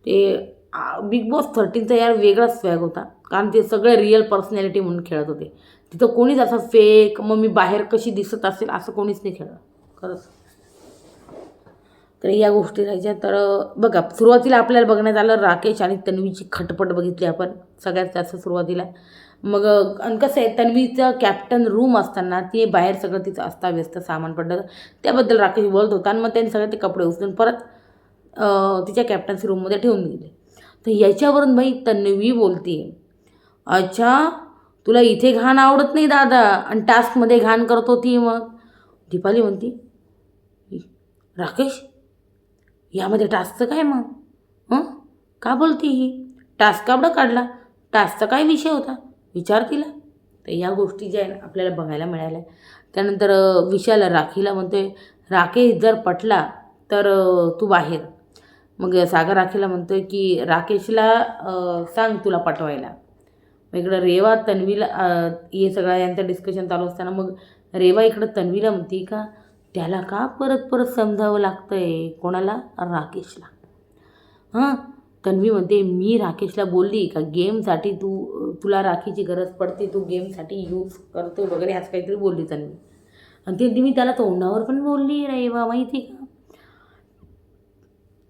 ते बिग बॉस 13चा यार वेगळाच स्वॅग होता. कारण ते सगळे रिअल पर्सनॅलिटी म्हणून खेळत होते. तिथं कोणीच असं फेक मग मी बाहेर कशी दिसत असेल असं कोणीच नाही खेळलं खरंच. तर या गोष्टी राहायच्या. तर बघा सुरुवातीला आपल्याला बघण्यात आलं राकेश आणि तन्वीची खटपट बघितली आपण सगळ्यात जास्त सुरुवातीला. मग आणि कसं आहे तन्वीचं कॅप्टन रूम असताना ती बाहेर सगळं तिचं अस्ताव्यस्त सामान पडलं त्याबद्दल राकेश बोलत होता. आणि मग त्यांनी सगळे ते कपडे उचलून परत तिच्या कॅप्टन्सी रूममध्ये ठेवून दिले. तर याच्यावरून बाई तन्वी बोलते अच्छा तुला इथे घाण आवडत नाही दादा आणि टास्कमध्ये घाण करत होती. मग दीपाली म्हणती राकेश यामध्ये टास्कचं काय मग का बोलती ही टास्क काबडं काढला टास्कचा काय विषय होता विचार तिला. तर या गोष्टी ज्या आहे आपल्याला बघायला मिळाल्या. त्यानंतर विशाल राखीला म्हणतोय राकेश जर पटला तर तू बाहेर. मग सागर राखीला म्हणतोय की राकेशला सांग तुला पटवायला. मग इकडं रेवा तन्वीला हे सगळं यांचं डिस्कशन चालू असताना मग रेवा इकडं तन्वीला म्हणते का त्याला का परत समजावं लागतं आहे कोणाला राकेशला. तन्वी म्हणते मी राकेशला बोलली का गेमसाठी तुला राखीची गरज पडते तू गेमसाठी यूज करतो वगैरे असं काहीतरी बोलली तन्वी. आणि ते मी त्याला तोंडावर पण बोलली रेवा माहिती का.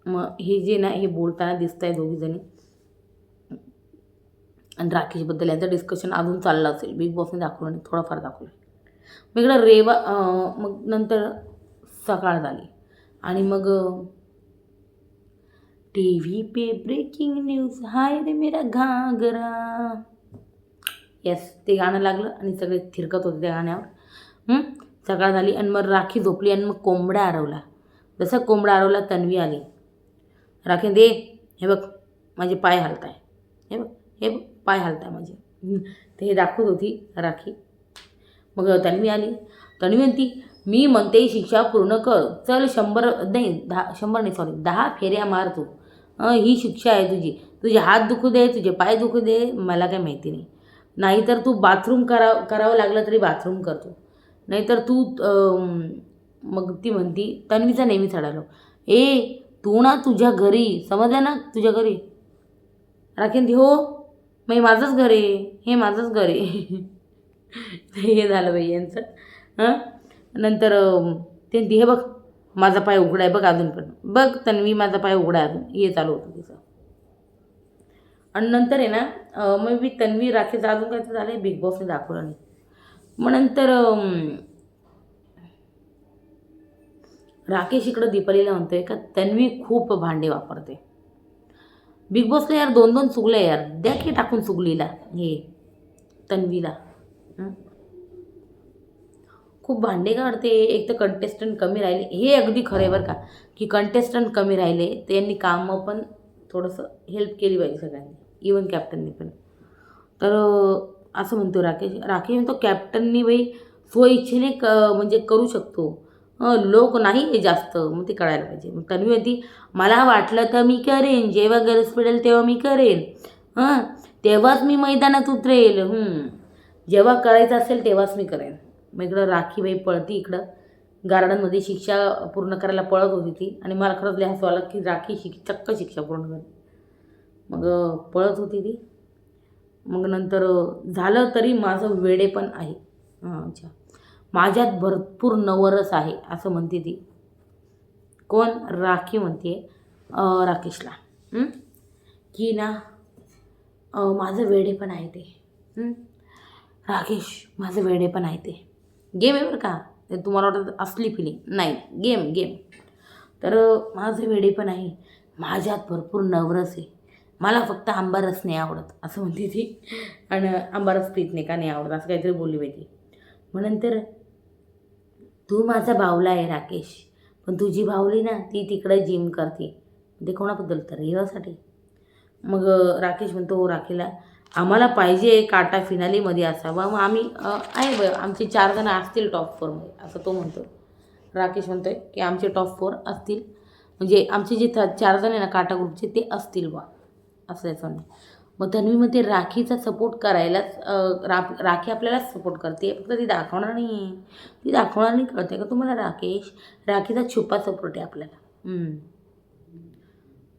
मग हे जे ना हे बोलताना दिसत आहे दोघीजणी. आणि राकेशबद्दल यांचं डिस्कशन अजून चाललं असेल. बिग बॉसने दाखवलं नाही थोडंफार दाखवलं. मग इकडं रेवा मग नंतर सकाळ झाली आणि मग टीव्ही पे ब्रेकिंग न्यूज हाय रे मेरा घागरा येस ते गाणं लागलं आणि सगळे थिरकत होते त्या गाण्यावर. सकाळ झाली आणि मग राखी झोपली आणि मग कोंबडा आरवला. जसं कोंबडा आरवला तन्वी आली. राखी दे हे बघ माझे पाय हलत आहे हे बघ पाय हलत आहे माझे. ते हे दाखवत होती राखी. मग तन्वी आली. तन्वी म्हणती मी म्हणते शिक्षा पूर्ण कर चल 10 फेऱ्या मार तू. ही शिक्षा आहे तुझे हात दुखू दे तुझे पाय दुखू दे मला काय माहिती नाही. नाहीतर तू बाथरूम करावं लागलं तरी बाथरूम करतो नाहीतर तू मग ती म्हणती तन्वीचा नेहमी चढालो तू ना तुझ्या घरी समजलं ना तुझ्या घरी. राखी म्हणती हो मग माझंच घर आहे, हे माझंच घर आहे. हे झालं बाई यांचं. हां, नंतर ते हे बघ माझा पाय उघडा आहे बघ अजून पण, बघ तन्वी माझा पाय उघडा आहे अजून, हे चालू होतं तिचं. आणि नंतर आहे ना मग मी तन्वी राखीचं अजून काय झालं आहे बिग बॉसने दाखवलं नाही. मग नंतर राकेश इकडं दीपालीला म्हणतोय का तन्वी खूप भांडे वापरते. बिग बॉसला यार 2-2 चुगल्या यार, द्या की टाकून चुगलीला हे तन्वीला. खूप भांडे काढते. एक तर कंटेस्टंट कमी राहिले, हे अगदी खरं आहे बरं का, की कंटेस्टंट कमी राहिले त्यांनी कामं पण थोडंसं हेल्प केली पाहिजे सगळ्यांनी, इवन कॅप्टननी पण. तर असं म्हणतो राकेश म्हणतो कॅप्टननी बाई स्वइच्छेने म्हणजे करू शकतो, लोक नाही आहे जास्त, मग ते कळायला पाहिजे. मग तन्वी म्हणती मला वाटलं तर मी करेन, जेव्हा गरज पडेल तेव्हा मी करेन, हां तेव्हाच मी मैदानात उतरेल, जेव्हा करायचं असेल तेव्हाच मी करेन. मग इकडं राखीबाई पळती, इकडं गार्डनमध्ये शिक्षा पूर्ण करायला पळत होती ती. आणि मला खरंच लय हसू आलं की राखी चक्क शिक्षा पूर्ण करते. मग पळत होती ती. मग नंतर झालं तरी माझं वेडेपण आहे. अच्छा, माझ्यात भरपूर नवरस आहे असं म्हणते ती. कोण? राखी म्हणते राकेशला की ना माझं वेडेपण आहे ते. राकेश माझं वेडेपण आहे ते. गेम आहे बरं का, ते तुम्हाला वाटत असली फिलिंग नाही, गेम. तर माझं वेडेपण आहे, माझ्यात भरपूर नवरस आहे, मला फक्त आंबारस नाही आवडत असं म्हणते ती. आणि आंबारस पीत नाही का नाही आवडत असं काहीतरी बोलली पाहिजे. मग नंतर तू माझा बावला आहे राकेश, पण तुझी बावली ना ती तिकडे जिम करते. ते कोणाबद्दल तर रिवासाठी. मग राकेश म्हणतो राखीला आम्हाला पाहिजे काटा फिनालीमध्ये असावा, मग आम्ही आहे आमचे 4 जण असतील टॉप 4मध्ये असं तो म्हणतो. राकेश म्हणतोय की आमचे टॉप 4 असतील, म्हणजे आमचे जे 4 जण आहे ना काटा ग्रुपचे ते असतील बा असं त्याचं म्हणणं. मग तन्वी म्हणते राखीचा सपोर्ट करायलाच राखी आपल्यालाच सपोर्ट करते, फक्त ती दाखवणार नाही, ती दाखवणार नाही. कळते का तुम्हाला राकेश? राखीचा छुपा सपोर्ट आहे आपल्याला.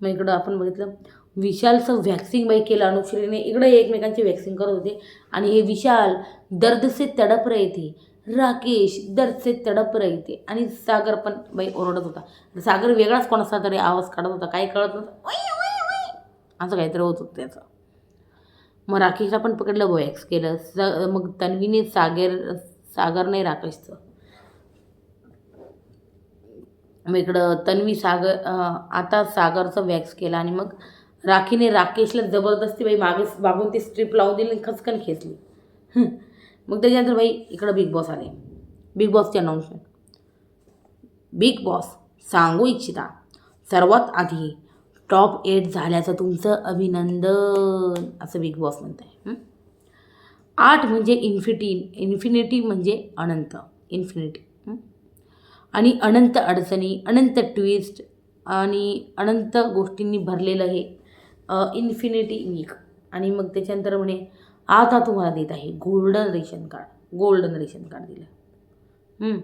मग इकडं आपण बघितलं विशालचं व्हॅक्सिंग बाई केलं अनुश्रीने. इकडे एकमेकांची व्हॅक्सिंग करत होते आणि हे विशाल दर्द से तडप रहे थे, राकेश दर्द से तडप रहे थे. आणि सागर पण बाई ओरडत होता. सागर वेगळाच कोणाचा तरी आवाज काढत होता, काही कळत नव्हतं, असं काहीतरी होत होतं त्याचं. मग राकेशला पण पकडलं, वॅक्स केलं. मग तन्वीने सागरने राकेशचं. मग इकडं तन्वी आता सागरचं वॅक्स केला आणि मग राखीने राकेशला जबरदस्ती बाई मागून ती स्ट्रीप लावून दिली आणि खचकन खेचली. मग त्याच्यानंतर बाई इकडं बिग बॉस आले. बिग बॉसचे अनाऊन्समेंट. बिग बॉस सांगू इच्छिता सर्वात आधी टॉप 8 झाल्याचं तुमचं अभिनंदन असं बिग बॉस म्हणत आहे. 8 म्हणजे इन्फिनिटी म्हणजे अनंत, इन्फिनिटी. आणि अनंत अडचणी, अनंत ट्विस्ट आणि अनंत गोष्टींनी भरलेलं हे इन्फिनिटी वीक. आणि मग त्याच्यानंतर म्हणे आता तुम्हाला देत आहे गोल्डन रेशन कार्ड दिलं.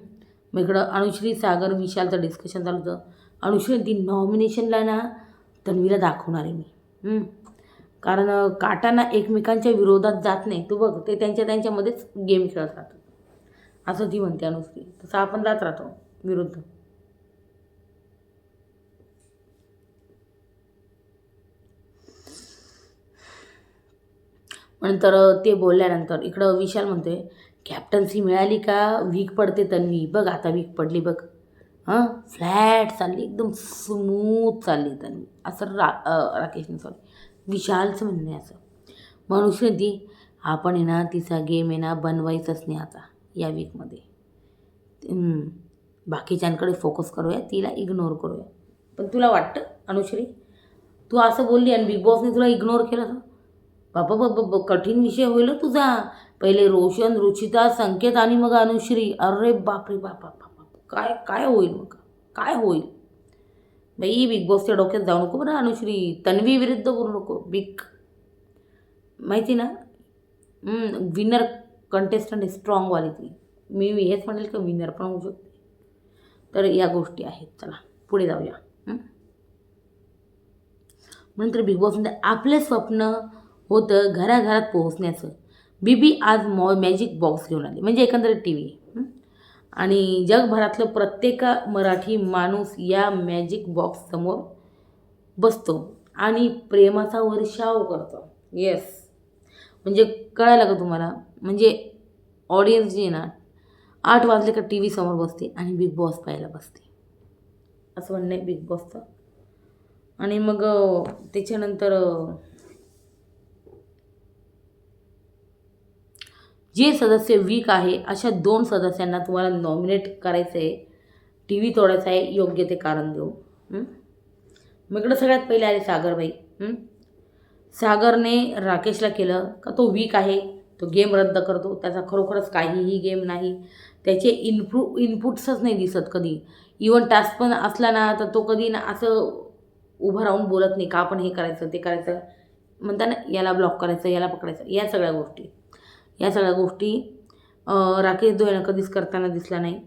मग इकडं अनुश्री सागर विशालचं डिस्कशन चालू होतं. अनुश्री ती नॉमिनेशनला ना तन्वीला दाखवणार आहे मी, कारण काटांना एकमेकांच्या विरोधात जात नाही, तू बघ ते त्यांच्यामध्येच गेम खेळत राहतात असं ती म्हणते अनुश्री. तसं आपण जात राहतो विरुद्ध. नंतर ते बोलल्यानंतर इकडं विशाल म्हणतोय कॅप्टन्सी मिळाली का वीक पडते तन्वी, बघ आता वीक पडली बघ, फ्लॅट चालली, एकदम स्मूथ चालली तन्वी असं राकेशने विशालचं म्हणणं आहे असं. मनुष्य ती आपण आहे ना तिचा गेम आहे ना बनवायचाच नाही आता या वीकमध्ये, बाकीच्यांकडे फोकस करूया, तिला इग्नोर करूया. पण तुला वाटतं अनुश्री तू असं बोलली आणि बिग बॉसने तुला इग्नोर केलं तर बाबा कठीण विषय होईल तुझा. पहिले रोशन, रुचिता, संकेत आणि मग अनुश्री. अरे बापरे बाप, काय होईल मग, काय होईल बाई? बिग बॉसच्या डोक्यात जाऊ नको बरं अनुश्री, तन्वी विरुद्ध बोलू नको. माहिती ना विनर कंटेस्टंट आहे स्ट्रॉंगवाली ती. मी हेच म्हणेल की विनर पण होऊ शकते. तर या गोष्टी आहेत. चला पुढे जाऊया. नंतर बिग बॉसमध्ये आपले स्वप्न होतं घराघरात पोहोचण्याचं. बीबी आज मॅजिक बॉक्स घेऊन आली, म्हणजे एकंदरीत टी व्ही. आणि जगभरातलं प्रत्येक मराठी माणूस या मॅजिक बॉक्ससमोर बसतो आणि प्रेमाचा वर्षाव करतो. येस, म्हणजे कळायला का तुम्हाला? म्हणजे ऑडियन्स जी आहे ना, 8 वाजले का टी व्ही समोर बसते आणि बिग बॉस पाहायला बसते, असं म्हणणं आहे बिग बॉसचं. आणि मग त्याच्यानंतर जे सदस्य वीक आहे अशा 2 सदस्यांना तुम्हाला नॉमिनेट करायचं आहे. टी व्ही तोडायचा आहे, योग्य ते कारण देऊ. मग इकडं सगळ्यात पहिले आले सागरबाई. सागरने राकेशला केलं का तो वीक आहे, तो गेम रद्द करतो. त्याचा खरोखरच काहीही गेम नाही, त्याचे इनपुट्सच नाही दिसत कधी. इवन टास्क पण असला ना तर तो कधी ना असं उभं राहून बोलत नाही का आपण हे करायचं ते करायचं, म्हणता ना याला ब्लॉक करायचं याला पकडायचं, या सगळ्या गोष्टी राकेश दोयनं कधीच करताना दिसला नाही.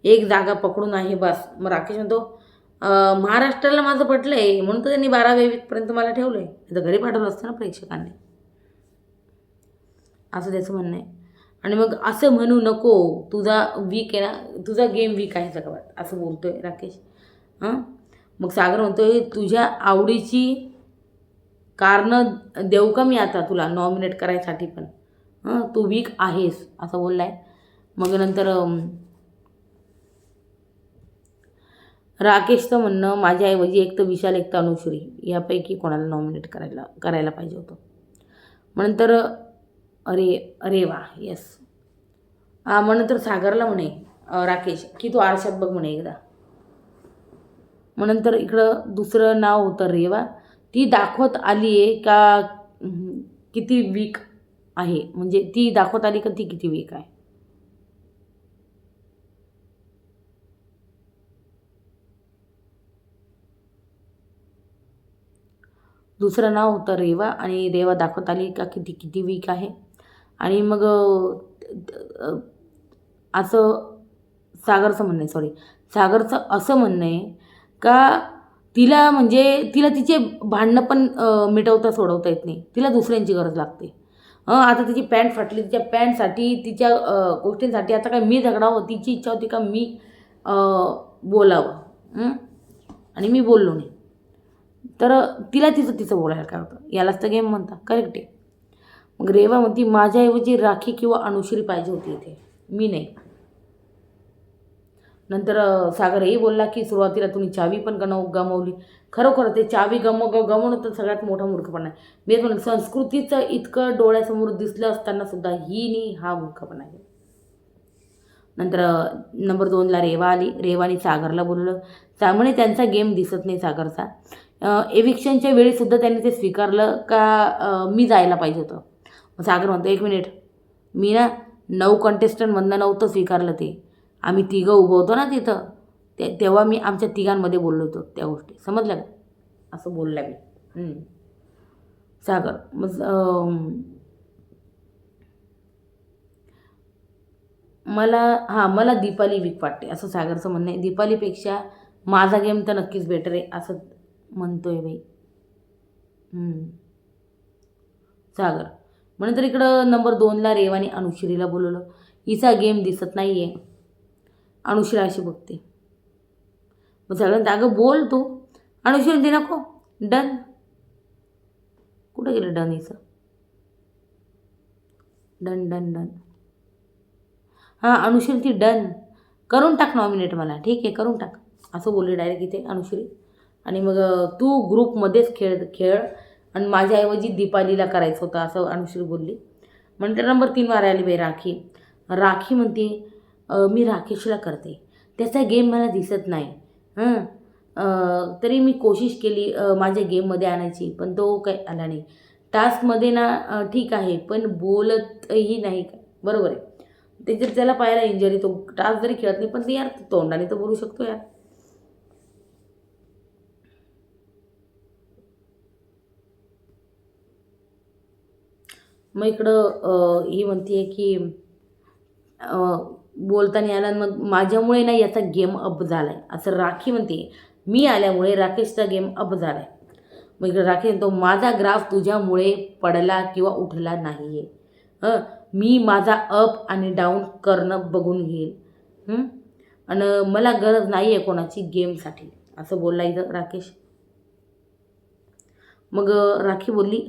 एक जागा पकडून आहे बस. मग राकेश म्हणतो महाराष्ट्राला माझं पटलं आहे म्हणून तर त्यांनी 12व्या वीकपर्यंत मला ठेवलं आहे, तर घरी पाठवलं असतं ना प्रेक्षकांनी, असं त्याचं म्हणणं आहे. आणि मग असं म्हणू नको, तुझा वीक आहे ना, तुझा गेम वीक आहे सगळ्यात, असं बोलतोय राकेश. मग सागर म्हणतोय तुझ्या आवडीची कारणं देऊ का मी आता तुला नॉमिनेट करायसाठी पण, तू वीक आहेस असं बोललाय. मग नंतर राकेशचं म्हणणं माझ्याऐवजी एक तर विशाल एक तर अनुश्री यापैकी कोणाला नॉमिनेट करायला पाहिजे होतं. मग नंतर अरे वा येस. मग नंतर सागरला म्हणे राकेश की तू आरशात बघ म्हणे एकदा. मग नंतर इकडं दुसरं नाव होतं रेवा. ती दाखवत आली आहे का किती वीक आहे, म्हणजे ती दाखवत आली का ती किती वीक आहे. दुसरं नाव होतं रेवा आणि रेवा दाखवत आली का किती वीक आहे. आणि मग असं सागरचं असं म्हणणं आहे का तिला तिचे भांडणं पण सोडवता येत नाही, तिला दुसऱ्यांची गरज लागते. आता तिची पॅन्ट फाटली, तिच्या पॅन्टसाठी तिच्या गोष्टींसाठी आता काय मी झगडावं, तिची इच्छा होती का मी बोलावं आणि मी बोललो नाही, तर तिला तिचं बोलायला काय होतं, यालाच तर गेम म्हणता. करेक्ट आहे. मग रेवा म्हणती माझ्याऐवजी राखी किंवा अनुश्री पाहिजे होती इथे, मी नाही. नंतर सागरही बोलला की सुरुवातीला तुम्ही चावी पण गमावली. खरोखर ते चावी गमावणं तर सगळ्यात मोठा मूर्खपणा आहे. मी म्हणून संस्कृतीचं इतकं डोळ्यासमोर दिसलं असताना सुद्धा हा मूर्खपणा आहे. नंतर नंबर 2ला रेवा आली. रेवानी सागरला बोललं, त्यामुळे त्यांचा गेम दिसत नाही सागरचा. एविक्शनच्या वेळीसुद्धा त्यांनी ते स्वीकारलं का मी जायला पाहिजे होतं. मग सागर म्हणतो 1 मिनिट, मी ना 9 कंटेस्टंटमधनं नव्हतं स्वीकारलं ते, आम्ही 3 उभं होतो ना तिथं, तेव्हा मी आमच्या 3 बोललो होतो त्या गोष्टी, समजलं का, असं बोलला मी सागर. मग मला दीपाली वीक वाटते असं सागरचं म्हणणं आहे. दीपालीपेक्षा माझा गेम तर नक्कीच बेटर आहे असं म्हणतोय बाई सागर. म्हणून तर इकडं नंबर 2ला रेवानी अनुश्रीला बोलवलं. हिचा गेम दिसत नाही आहे, अनुश्री अशी बघते. मग सगळ्यांना अगं बोल तू, अनुश्री ते नको, डन. कुठं गेलं डन हिचं, डन. अनुश्री ती डन, करून टाक नॉमिनेट मला, ठीक आहे करून टाक असं बोलली डायरेक्ट इथे अनुश्री. आणि मग तू ग्रुपमध्येच खेळ आणि माझ्याऐवजी दीपालीला करायचं होतं असं अनुश्री बोलली. म्हणते नंबर 3वर आली बाई राखी म्हणते मी राकेशला करते, त्याचा गेम मला दिसत नाही. तरी मी कोशिश केली माझ्या गेममध्ये आणायची, पण तो काही आला नाही. टास्कमध्ये ना ठीक आहे पण बोलतही नाही का, बरोबर आहे. त्याला पाहायला इंजरी, तो टास्क जरी खेळत नाही पण ते यार तोंडाने तर बोलू शकतो यार. मग इकडं ही म्हणते की बोलताना याला मग माझ्यामुळे ना याचा गेम अप झाला आहे असं राखी म्हणते. मी आल्यामुळे राकेशचा गेम अप झाला आहे. मग इकडे राकेश म्हणतो माझा ग्राफ तुझ्यामुळे पडला किंवा उठला नाही आहे. मी माझा अप आणि डाऊन करणं बघून घेईल. आणि मला गरज नाही आहे कोणाची गेमसाठी, असं बोलला इथं राकेश. मग राखी बोलली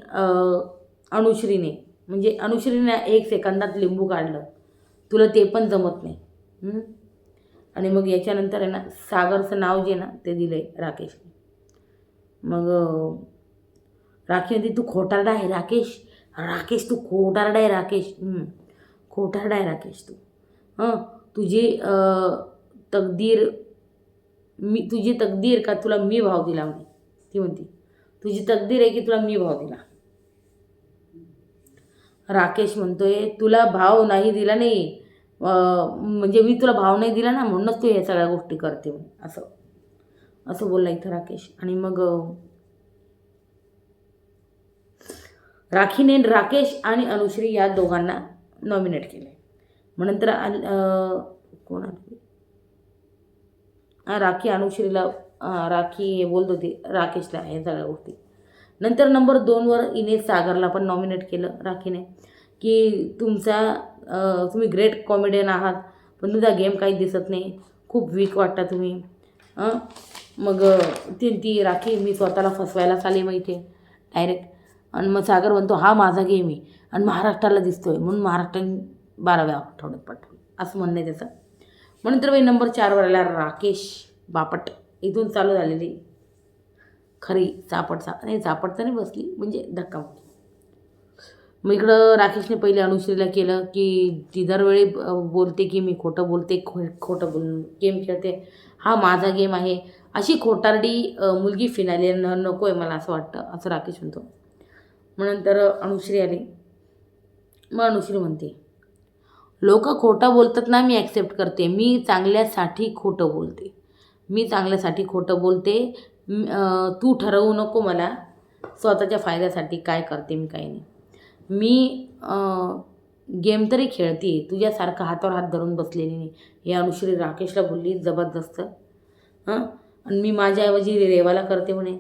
अनुश्रीने, म्हणजे अनुश्रीने 1 सेकंदात लिंबू काढलं, तुला ते पण जमत नाही. आणि मग याच्यानंतर आहे ना सागरचं नाव जे ना ते दिलं आहे राकेशने. मग राखी म्हणते तू खोटारडा आहे राकेश, राकेश तू खोटारडा आहे राकेश, खोटारडा आहे राकेश तू. तुझी तुझी तकदीर का तुला मी भाव दिला म्हणे. ती म्हणते तुझी तकदीर आहे की तुला मी भाव दिला. राकेश म्हणतोय तुला भाव नाही दिला नाही, म्हणजे मी तुला भाव नाही दिला ना म्हणूनच तू हे सगळ्या गोष्टी करते म्हणे, असं असं बोलला इथं राकेश. आणि मग राखीने राकेश आणि अनुश्री या दोघांना नॉमिनेट केले. मग नंतर कोण आले, राखी अनुश्रीला, राखी हे बोलत होती राकेशला हे सगळ्या गोष्टी. नंतर नंबर 2वर हिने सागरला पण नॉमिनेट केलं राखीने, की तुम्ही ग्रेट कॉमेडियन आहात पण तुमचा गेम काही दिसत नाही, खूप वीक वाटता तुम्ही. मग ती राखी मी स्वतःला फसवायलाच आली माहिती आहे डायरेक्ट. आणि मग सागर म्हणतो हा माझा गेम आहे आणि महाराष्ट्राला दिसतोय म्हणून महाराष्ट्राने 12व्या आठवड्यात पाठवलं, असं म्हणणं आहे त्याचं. म्हणून तर नंबर 4वर आला राकेश बापट. इथून चालू झालेली खरी नाही चापट तर नाही बसली, म्हणजे धक्का. मग इकडं राकेशने पहिले अनुश्रीला केलं की ती दरवेळी बोलते की मी खोटं बोलते, खोटं बोलून गेम खेळते, हा माझा गेम आहे, अशी खोटारडी मुलगी फिनायला नको आहे मला असं वाटतं, असं राकेश म्हणतो. मग नंतर अनुश्री आली. मग अनुश्री म्हणते लोक खोटं बोलतात ना मी ॲक्सेप्ट करते, मी चांगल्यासाठी खोटं बोलते, मी चांगल्यासाठी खोटं बोलते. तू ठरवू नको मला स्वतःच्या फायद्यासाठी काय करते मी काय नाही. मी गेम तरी खेळते, तुझ्यासारखं हातावर हात धरून बसलेली नाही, हे अनुश्री राकेशला बोलली जबरदस्त. आणि मी माझ्याऐवजी रेवाला करते म्हणे.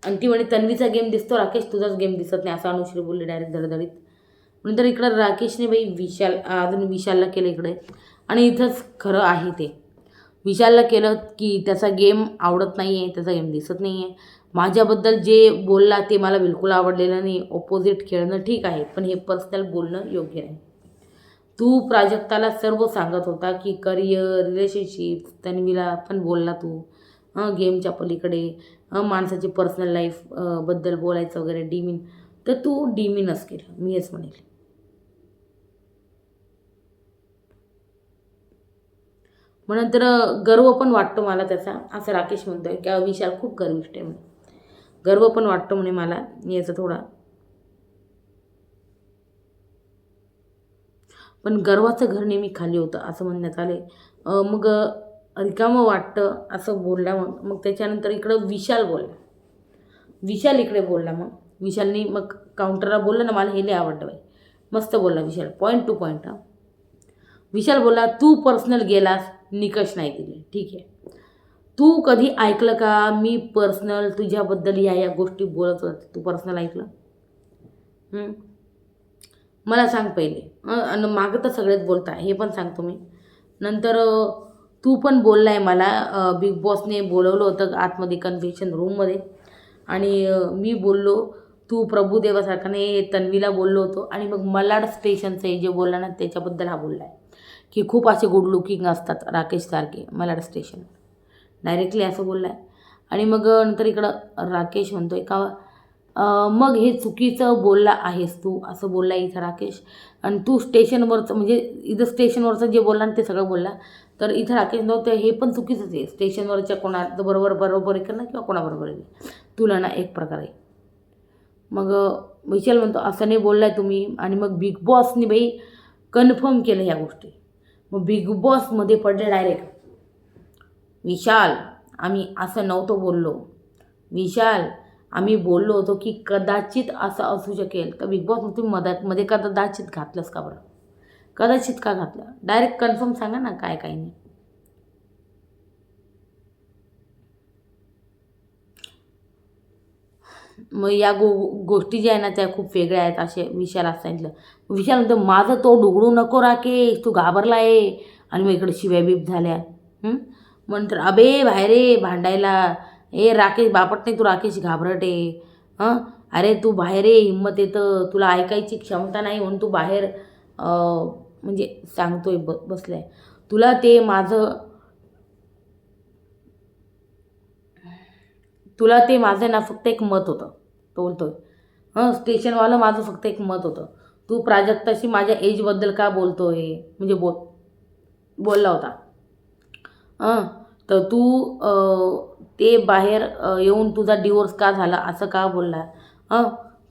आणि ती म्हणे तन्वीचा गेम दिसतो राकेश, तुझाच गेम दिसत नाही, असं अनुश्री बोलली डायरेक्ट धडधडीत. नंतर इकडं राकेशने अजून विशालला केलं इकडे. आणि इथंच खरं आहे ते, विशालला केलं की त्याचा गेम आवडत नाही आहे, त्याचा गेम दिसत नाही आहे. माझ्याबद्दल जे बोलला ते मला बिलकुल आवडलेलं नाही. ऑपोजिट खेळणं ठीक आहे पण हे पर्सनल बोलणं योग्य नाही. तू प्राजक्ताला सर्व सांगत होता की करिअर रिलेशनशिप, तन्वीला पण बोलला तू गेमच्या पलीकडे माणसाची पर्सनल लाईफ बद्दल बोलायचं वगैरे डिमीन, तर तू डिमीनच केलं, मी हेच म्हणेल. मग नंतर गर्व पण वाटतो मला त्याचा, असं राकेश म्हणतोय की विशाल खूप गर्विष्ठ आहे म्हणे, गर्व पण वाटतो म्हणे मला याचा थोडा, पण गर्वाचं घर नेहमी खाली होतं असं म्हणण्यात आले. मग रिकामं वाटतं असं बोलला. मग त्याच्यानंतर इकडं विशाल इकडे बोलला. मग विशालनी मग काउंटरला बोललं ना, मला हे लय आवडलं बाई, मस्त बोलला विशाल, पॉईंट टू पॉईंट. विशाल बोलला तू पर्सनल गेलास, निकष नाही दिले, ठीक आहे. तू कधी ऐकलं का मी पर्सनल तुझ्याबद्दल या गोष्टी बोलत होते, तू पर्सनल ऐकलं? मला सांग पहिले. आणि मागं तर सगळेच बोलता, हे पण सांगतो मी. नंतर तू पण बोलला आहे मला, बिग बॉसने बोलवलं होतं आतमध्ये कन्व्हेन्शन रूममध्ये, आणि मी बोललो तू प्रभुदेवासारखा नाही, तन्वीला बोललो होतो. आणि मग मलाड स्टेशनचं हे जे बोलला ना त्याच्याबद्दल हा बोलला आहे की खूप असे गुड लुकिंग असतात राकेशसारखे, मलाड स्टेशन, डायरेक्टली असं बोलला आहे. आणि मग नंतर इकडं राकेश म्हणतो आहे का मग हे चुकीचं बोलला आहेस तू, असं बोलला इथं राकेश. आणि तू स्टेशनवरचं, म्हणजे इथं स्टेशनवरचं जे बोलला ना ते सगळं बोलला, तर इथं राकेश नव्हतं, हे पण चुकीचंच आहे. स्टेशनवरच्या बरोबर आहे का ना, किंवा कोणाबरोबर आहे तुलना एक प्रकारे. मग विशाल म्हणतो असं नाही बोलला आहे तुम्ही. आणि मग बिग बॉसने बाई कन्फर्म केलं ह्या गोष्टी. मग बिग बॉसमध्ये पडले डायरेक्ट, विशाल आम्ही असं नव्हतं बोललो, विशाल आम्ही बोललो होतो की कदाचित असं असू शकेल. तर बिग बॉस तुम्ही मध्ये कदाचित घातलंस का बरं, कदाचित का घातलं? डायरेक्ट कन्फर्म सांगा ना काय काय नाही. मग या गोष्टी ज्या आहे ना त्या खूप वेगळ्या आहेत असे विशाला सांगितलं. विशाल म्हणतो माझं तो डुगडू नको राकेश, तू घाबरला आहे. आणि मग इकडे शिव्या बीप झाल्या. म्हणतर अबे बाहेर ये भांडायला. ए राकेश बापट नाही, तू राकेश घाबरट आहे. हं अरे तू बाहेर ये, हिंमत येतं, तुला ऐकायची क्षमता नाही म्हणून तू बाहेर म्हणजे सांगतोय बसलाय. तुला ते माझं ना फक्त एक मत होतं. तो बोलतोय स्टेशनवालं माझं फक्त एक मत होतं. तू प्राजक्ताशी माझ्या एजबद्दल का बोलतोय म्हणजे बोलला होता. तर तू ते बाहेर येऊन तुझा डिवोर्स का झाला असं का बोलला.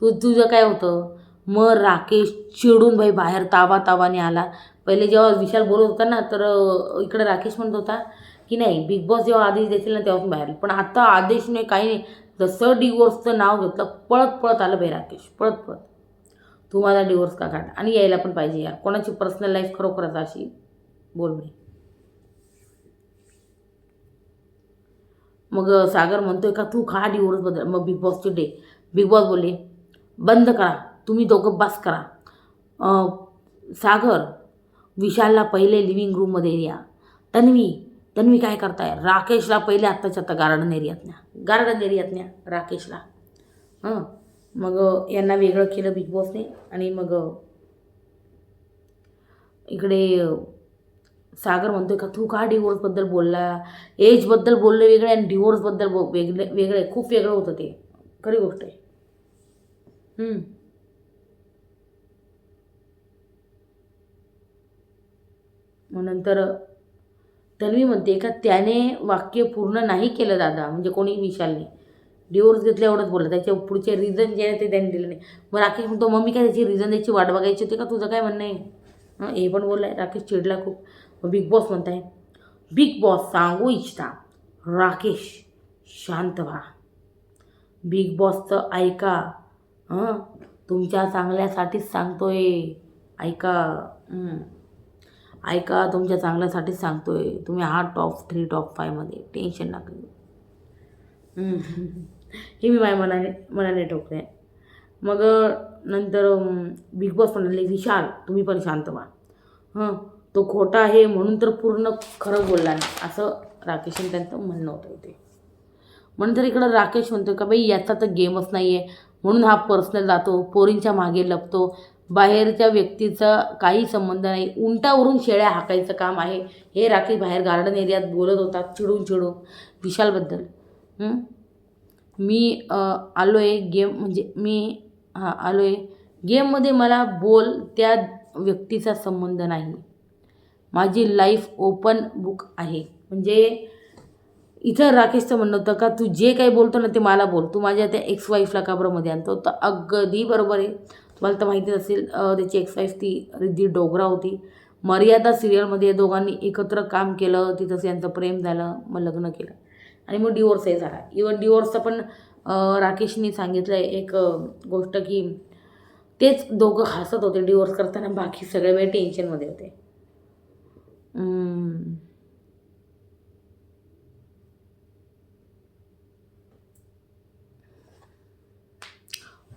तुझं काय होतं. मग राकेश चिडून भाई बाहेर तावाने आला. पहिले जेव्हा विशाल बोलत होता ना तर इकडे राकेश म्हणत होता की नाही बिग बॉस जेव्हा आदेश देतील ना तेव्हा बाहेर. पण आता आदेशने काही नाही, जसं डिवोर्सचं नाव घेतलं पळत आलं बाई राकेश, पळत तू माझा डिवोर्स का काढ. आणि यायला पण पाहिजे यार, कोणाची पर्सनल लाईफ खरोखरच अशी बोल मी. मग सागर म्हणतोय का तू खा डिवोर्सबद्दल. मग बिग बॉसचे बिग बॉस बोलले बंद करा, तुम्ही दोघं बस करा. सागर विशालला पहिले लिव्हिंग रूममध्ये या. तन्वी काय करताय. राकेशला पहिले आत्ताच्या आत्ता गार्डन एरियात न्या राकेशला. मग यांना वेगळं केलं बिग बॉसने. आणि मग इकडे सागर म्हणतोय का तू का डिवोर्सबद्दल बोलला. एजबद्दल बोलले वेगळे आणि डिवोर्सबद्दल वेगळे खूप वेगळं होतं ते, खरी गोष्ट आहे. मग नंतर तन्वी म्हणते का त्याने वाक्य पूर्ण नाही केलं दादा, म्हणजे कोणी विशालने. डिवोर्स घेतलं एवढंच बोललं, त्याच्या पुढचे रिझन जे आहे ते त्यांनी दिलं नाही. मग राकेश म्हणतो मग मी काय त्याची रिझन द्यायची वाट बघायची होती का, तुझं काय म्हणणं आहे. हे पण बोललाय राकेश, चिडला खूप. मग बिग बॉस म्हणताय बिग बॉस सांगू इच्छिता राकेश शांत व्हा. बिग बॉसचं ऐका. तुमच्या चांगल्यासाठीच सांगतोय. ऐका तुमच्या चांगल्यासाठीच सांगतोय. तुम्ही आहात टॉप 3 टॉप 5मध्ये, टेन्शन नका घेऊ. हे मी माझ्या मनाने ठोकले. मग नंतर बिग बॉस म्हणाले विशाल तुम्ही पण शांत व्हा. तो खोटा आहे म्हणून तर पूर्ण खरं बोलला नाही असं राकेशने त्यांचं म्हणणं होतं ते. म्हणून तर इकडं राकेश म्हणतो का बाई याचा तर गेमच नाही आहे म्हणून हा पर्सनल जातो, पोरींच्या मागे लपतो, बाहेरच्या व्यक्तीचा काही संबंध नाही, उंटावरून शेळ्या हाकायचं काम आहे. हे राकेश बाहेर गार्डन एरियात बोलत होता चिडून विशालबद्दल. मी आलो आहे गेममध्ये मला बोल त्या व्यक्तीचा संबंध नाही. माझी लाईफ ओपन बुक आहे. म्हणजे इथं राकेशचं म्हणणं होतं का तू जे काही बोलतो ना ते मला बोल, तू माझ्या त्या एक्स वाईफला का बरं मध्ये आणतो. तर अगदी बरोबर आहे. तुम्हाला तर माहितीच असेल त्याची एक्स वाईफ ती रिद्धी डोगरा होती. मर्यादा सिरियलमध्ये दोघांनी एकत्र काम केलं, तिथंच यांचं प्रेम झालं, मग लग्न केलं आणि मग डिवोर्सही झाला. इवन डिवोर्सचं पण राकेशने सांगितलं आहे एक गोष्ट की तेच दोघं हसत होते डिवोर्स करताना, बाकी सगळे वेळ टेन्शनमध्ये होते.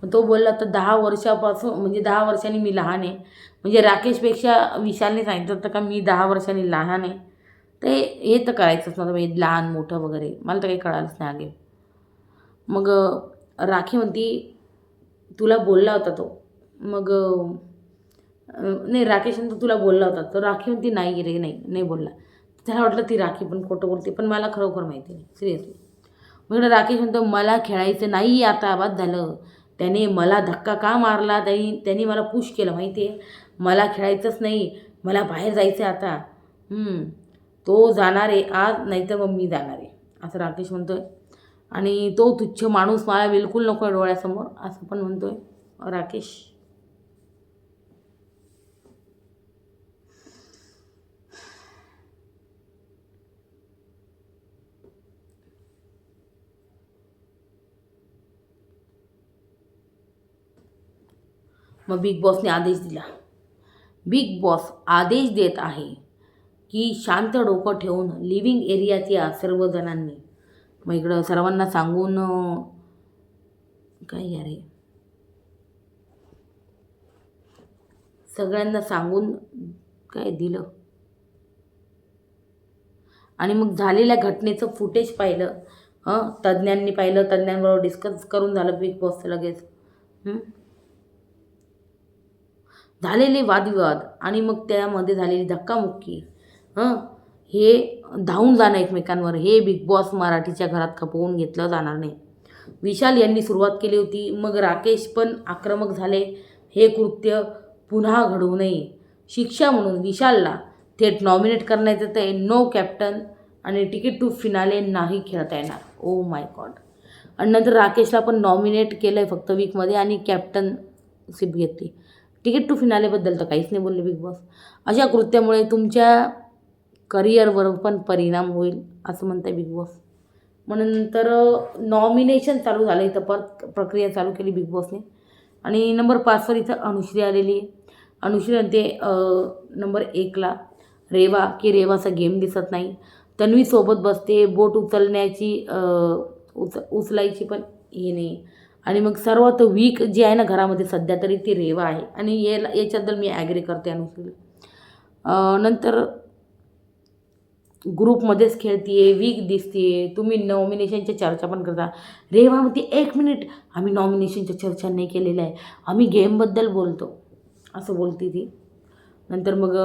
तो बोलला तर 10 वर्षापासून म्हणजे 10 वर्षांनी मी लहान आहे. म्हणजे राकेशपेक्षा विशालने सांगितलं होतं का मी 10 वर्षांनी लहान आहे. ते हे तर करायचंच नव्हतं म्हणजे लहान मोठं वगैरे, मला तर काही कळालंच नाही आगे. मग राखी म्हणती तुला बोलला होता तो. मग नाही राकेश म्हणतो तुला बोलला होता. तर राखी म्हणती नाही रे नाही बोलला. त्याला वाटलं ती राखी पण खोटं बोलते, पण मला खरोखर माहिती नाही सिरियसली. मग राकेश म्हणतो मला खेळायचं नाही आता, बाद झालं. त्याने मला धक्का का मारला, त्यांनी मला पुश केलं माहिती आहे. मला खेळायचंच नाही, मला बाहेर जायचं आहे आता. तो जाणार आहे आज, नाही तर मग मी जाणार आहे असं राकेश म्हणतोय. आणि तो तुच्छ माणूस मला बिलकुल नको आहे डोळ्यासमोर असं पण म्हणतोय राकेश. मग बिग बॉसने आदेश दिला. बिग बॉस आदेश देत आहे की शांत डोकं ठेवून लिव्हिंग एरियात या सर्वजणांनी. मग इकडं सर्वांना सांगून काय यार हे सगळ्यांना सांगून काय दिलं आणि मग झालेल्या घटनेचं फुटेज पाहिलं. तज्ज्ञांनी पाहिलं, तज्ज्ञांबरोबर डिस्कस करून झालं बिग बॉसचं लगेच. झालेले वादविवाद आणि मग त्यामध्ये झालेली धक्कामुक्की, हे धावून जाणं एकमेकांवर, हे बिग बॉस मराठीच्या घरात खपवून घेतलं जाणार नाही. विशाल यांनी सुरुवात केली होती, मग राकेश पण आक्रमक झाले. हे कृत्य पुन्हा घडवू नये शिक्षा म्हणून विशालला थेट नॉमिनेट करण्यात येतं आहे. नो कॅप्टन आणि तिकीट टू फिनाले नाही खेळता येणार. Oh my God. आणि नंतर राकेशला पण नॉमिनेट केलं आहे फक्त वीकमध्ये आणि कॅप्टनशिप घेतली. तिकीट टू फिनालेबद्दल तर काहीच नाही बोलले बिग बॉस. अशा कृत्यामुळे तुमच्या करिअरवर पण परिणाम होईल असं म्हणतं आहे बिग बॉस. मग नंतर नॉमिनेशन चालू झालं, इथं परत प्रक्रिया चालू केली बिग बॉसने. आणि नंबर 5वर इथं अनुश्री आलेली आहे. अनुश्री म्हणते नंबर 1ला रेवा, की रेवाचा गेम दिसत नाही. तन्वीसोबत बसते, बोट उचलण्याची उचलायची पण हे नाही. आणि मग सर्वात वीक जी आहे ना घरामध्ये सध्या तरी ती रेवा आहे आणि याच्याबद्दल मी ॲग्री करते अनुश्रीला. नंतर ग्रुपमध्येच खेळते, वीक दिसते. तुम्ही नॉमिनेशनच्या चर्चा पण करता. रेवा म्हणते 1 मिनिट, आम्ही नॉमिनेशनच्या चर्चा नाही केलेल्या आहे, आम्ही गेमबद्दल बोलतो असं बोलते ती. नंतर मग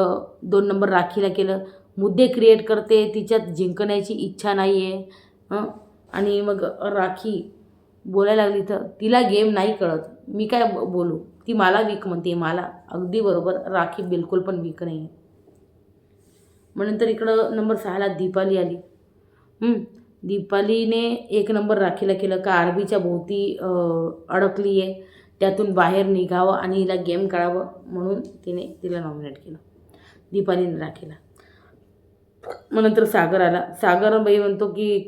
2 नंबर राखीला केलं. मुद्दे क्रिएट करते, तिच्यात जिंकण्याची इच्छा नाही आहे. आणि मग राखी बोलायला लागली तर तिला गेम नाही कळत, मी काय बोलू, ती मला वीक म्हणते. मला अगदी बरोबर, राखी बिलकुल पण वीक नाही आहे. मग नंतर इकडं नंबर 6ला दीपाली आली. दीपालीने 1 नंबर राखीला केलं का आरबीच्या भोवती अडकली आहे, त्यातून बाहेर निघावं आणि हिला गेम कळावं म्हणून तिला नॉमिनेट केलं दीपालीने राखीला. मग नंतर सागर आला. सागर बाई म्हणतो की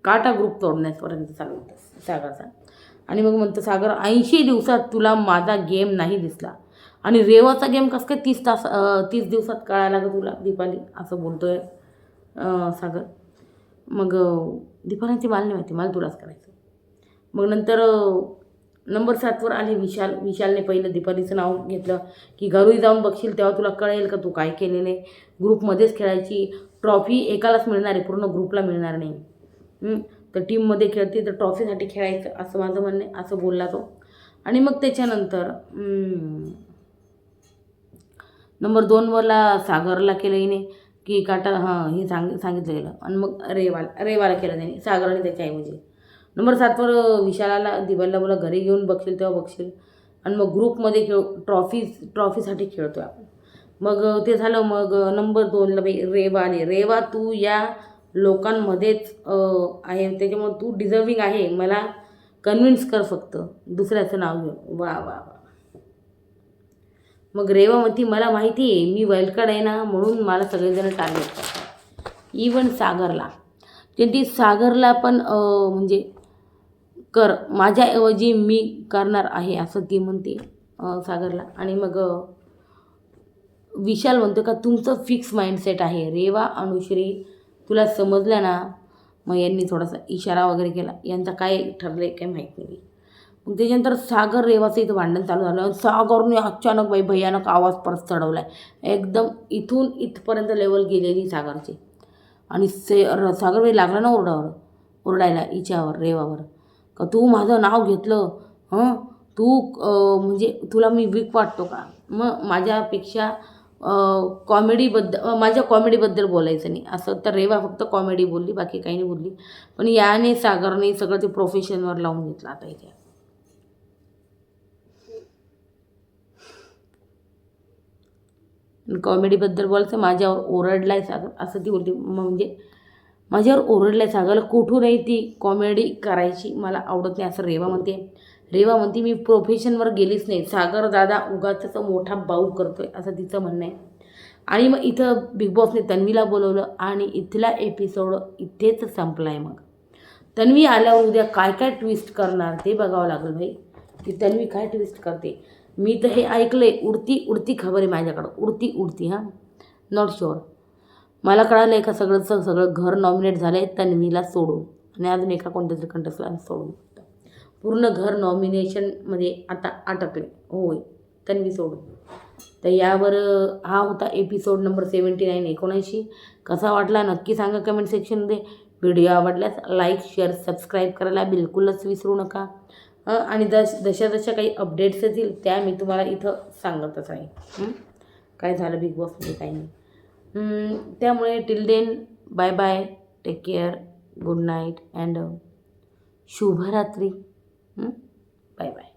काटा ग्रुप तोडण्यापर्यंत चालू होतं सागरचा. आणि मग म्हणतो सागर 80 दिवसात तुला माझा गेम नाही दिसला आणि रेवाचा गेम कसं काय 30 दिवसात कळायला लागं तुला दीपाली असं बोलतोय सागर. मग दीपालीची मला नाही माहिती, मला तुलाच करायचं. मग नंतर नंबर 7वर आले विशाल. विशालने पहिलं दीपालीचं नाव घेतलं की घरी जाऊन बघशील तेव्हा तुला कळेल का तू काय केलेलं आहे. ग्रुपमध्येच खेळायची, ट्रॉफी एकालाच मिळणार आहे, पूर्ण ग्रुपला मिळणार नाही. तर टीममध्ये खेळते तर ट्रॉफीसाठी खेळायचं असं माझं म्हणणं आहे, असं बोलला तो. आणि मग त्याच्यानंतर नंबर 2वरला सागरला केलं हिने की काटा हे सांगितलं गेलं. आणि मग रेवाला केलं त्याने, सागरने त्याच्याऐवजी. नंबर 7वर विशालाला दिवाळीला बोला घरी घेऊन बघशील तेव्हा बघशील. आणि मग ग्रुपमध्ये ट्रॉफीसाठी खेळतो आपण. मग ते झालं. मग नंबर 2ला रेवा आली. रेवा तू या लोकांमध्येच आहे, त्याच्यामुळे तू डिझर्विंग आहे, मला कन्व्हिन्स कर फक्त दुसऱ्याचं नाव घेऊन. वा वा वा. मग रेवा म्हणती मला माहिती आहे मी वाईल्डकार्ड आहे ना, म्हणून मला सगळेजण टार्गेट करतात, इवन सागरला. ती सागरला पण म्हणजे कर माझ्याऐवजी मी करणार आहे असं ती म्हणते सागरला. आणि मग विशाल म्हणतो का तुमचं फिक्स माइंडसेट आहे रेवा अनुश्री, तुला समजलं ना. मग यांनी थोडासा इशारा वगैरे केला, यांचा काय ठरलं आहे काय माहीत नाही. मग त्याच्यानंतर सागर रेवाचं इथं भांडण चालू झालं. सागरने अचानक भयानक आवाज परत चढवला आहे, एकदम इथून इथपर्यंत लेवल गेलेली सागरची. आणि सागर लागला ना ओरडायला हिच्यावर रेवावर का तू माझं नाव घेतलं, तू म्हणजे तुला मी वीक वाटतो का. मग माझ्या कॉमेडीबद्दल बोलायचं नाही असं. तर रेवा फक्त कॉमेडी बोलली, बाकी काही नाही बोलली. पण याने सागरने सगळं ते प्रोफेशनवर लावून घेतलं आता इथे. कॉमेडीबद्दल बोलायचं, माझ्यावर ओरडलाय सागर असं ती बोलते. म्हणजे माझ्यावर ओरडलाय सागरला कुठूनही ती कॉमेडी करायची मला आवडत नाही असं रेवा म्हणते. रेवा म्हणते मी प्रोफेशनवर गेलीच नाही, सागर दादा उगाच मोठा बाऊ करतोय असं तिचं म्हणणं आहे. आणि मग इथं बिग बॉसने तन्वीला बोलवलं आणि इथला एपिसोड इथेच संपला आहे. मग तन्वी आल्यावर उद्या काय काय ट्विस्ट करणार ते बघावं लागेल भाई, की तन्वी काय ट्विस्ट करते. मी तर हे ऐकलं आहे उडती खबर आहे माझ्याकडं, उडती नॉट शुअर. मला कळालं आहे का सगळं घर नॉमिनेट झालं आहे तन्वीला सोडून आणि अजून एका कोणत्या तरी कंटेस्टला सोडून. पूर्ण घर नॉमिनेशनमध्ये आता अटकले होय, तन्वी सोडून. तर यावर हा होता एपिसोड नंबर 79 79. कसा वाटला नक्की सांगा कमेंट सेक्शनमध्ये. व्हिडिओ आवडल्यास लाईक शेअर सबस्क्राईब करायला बिलकुलच विसरू नका. आणि जशा जशा काही अपडेट्स येतील त्या मी तुम्हाला इथं सांगतच आहे. काय झालं बिग बॉसमध्ये काही नाही. त्यामुळे till then bye bye, take care, good night and शुभरात्री. Bye bye.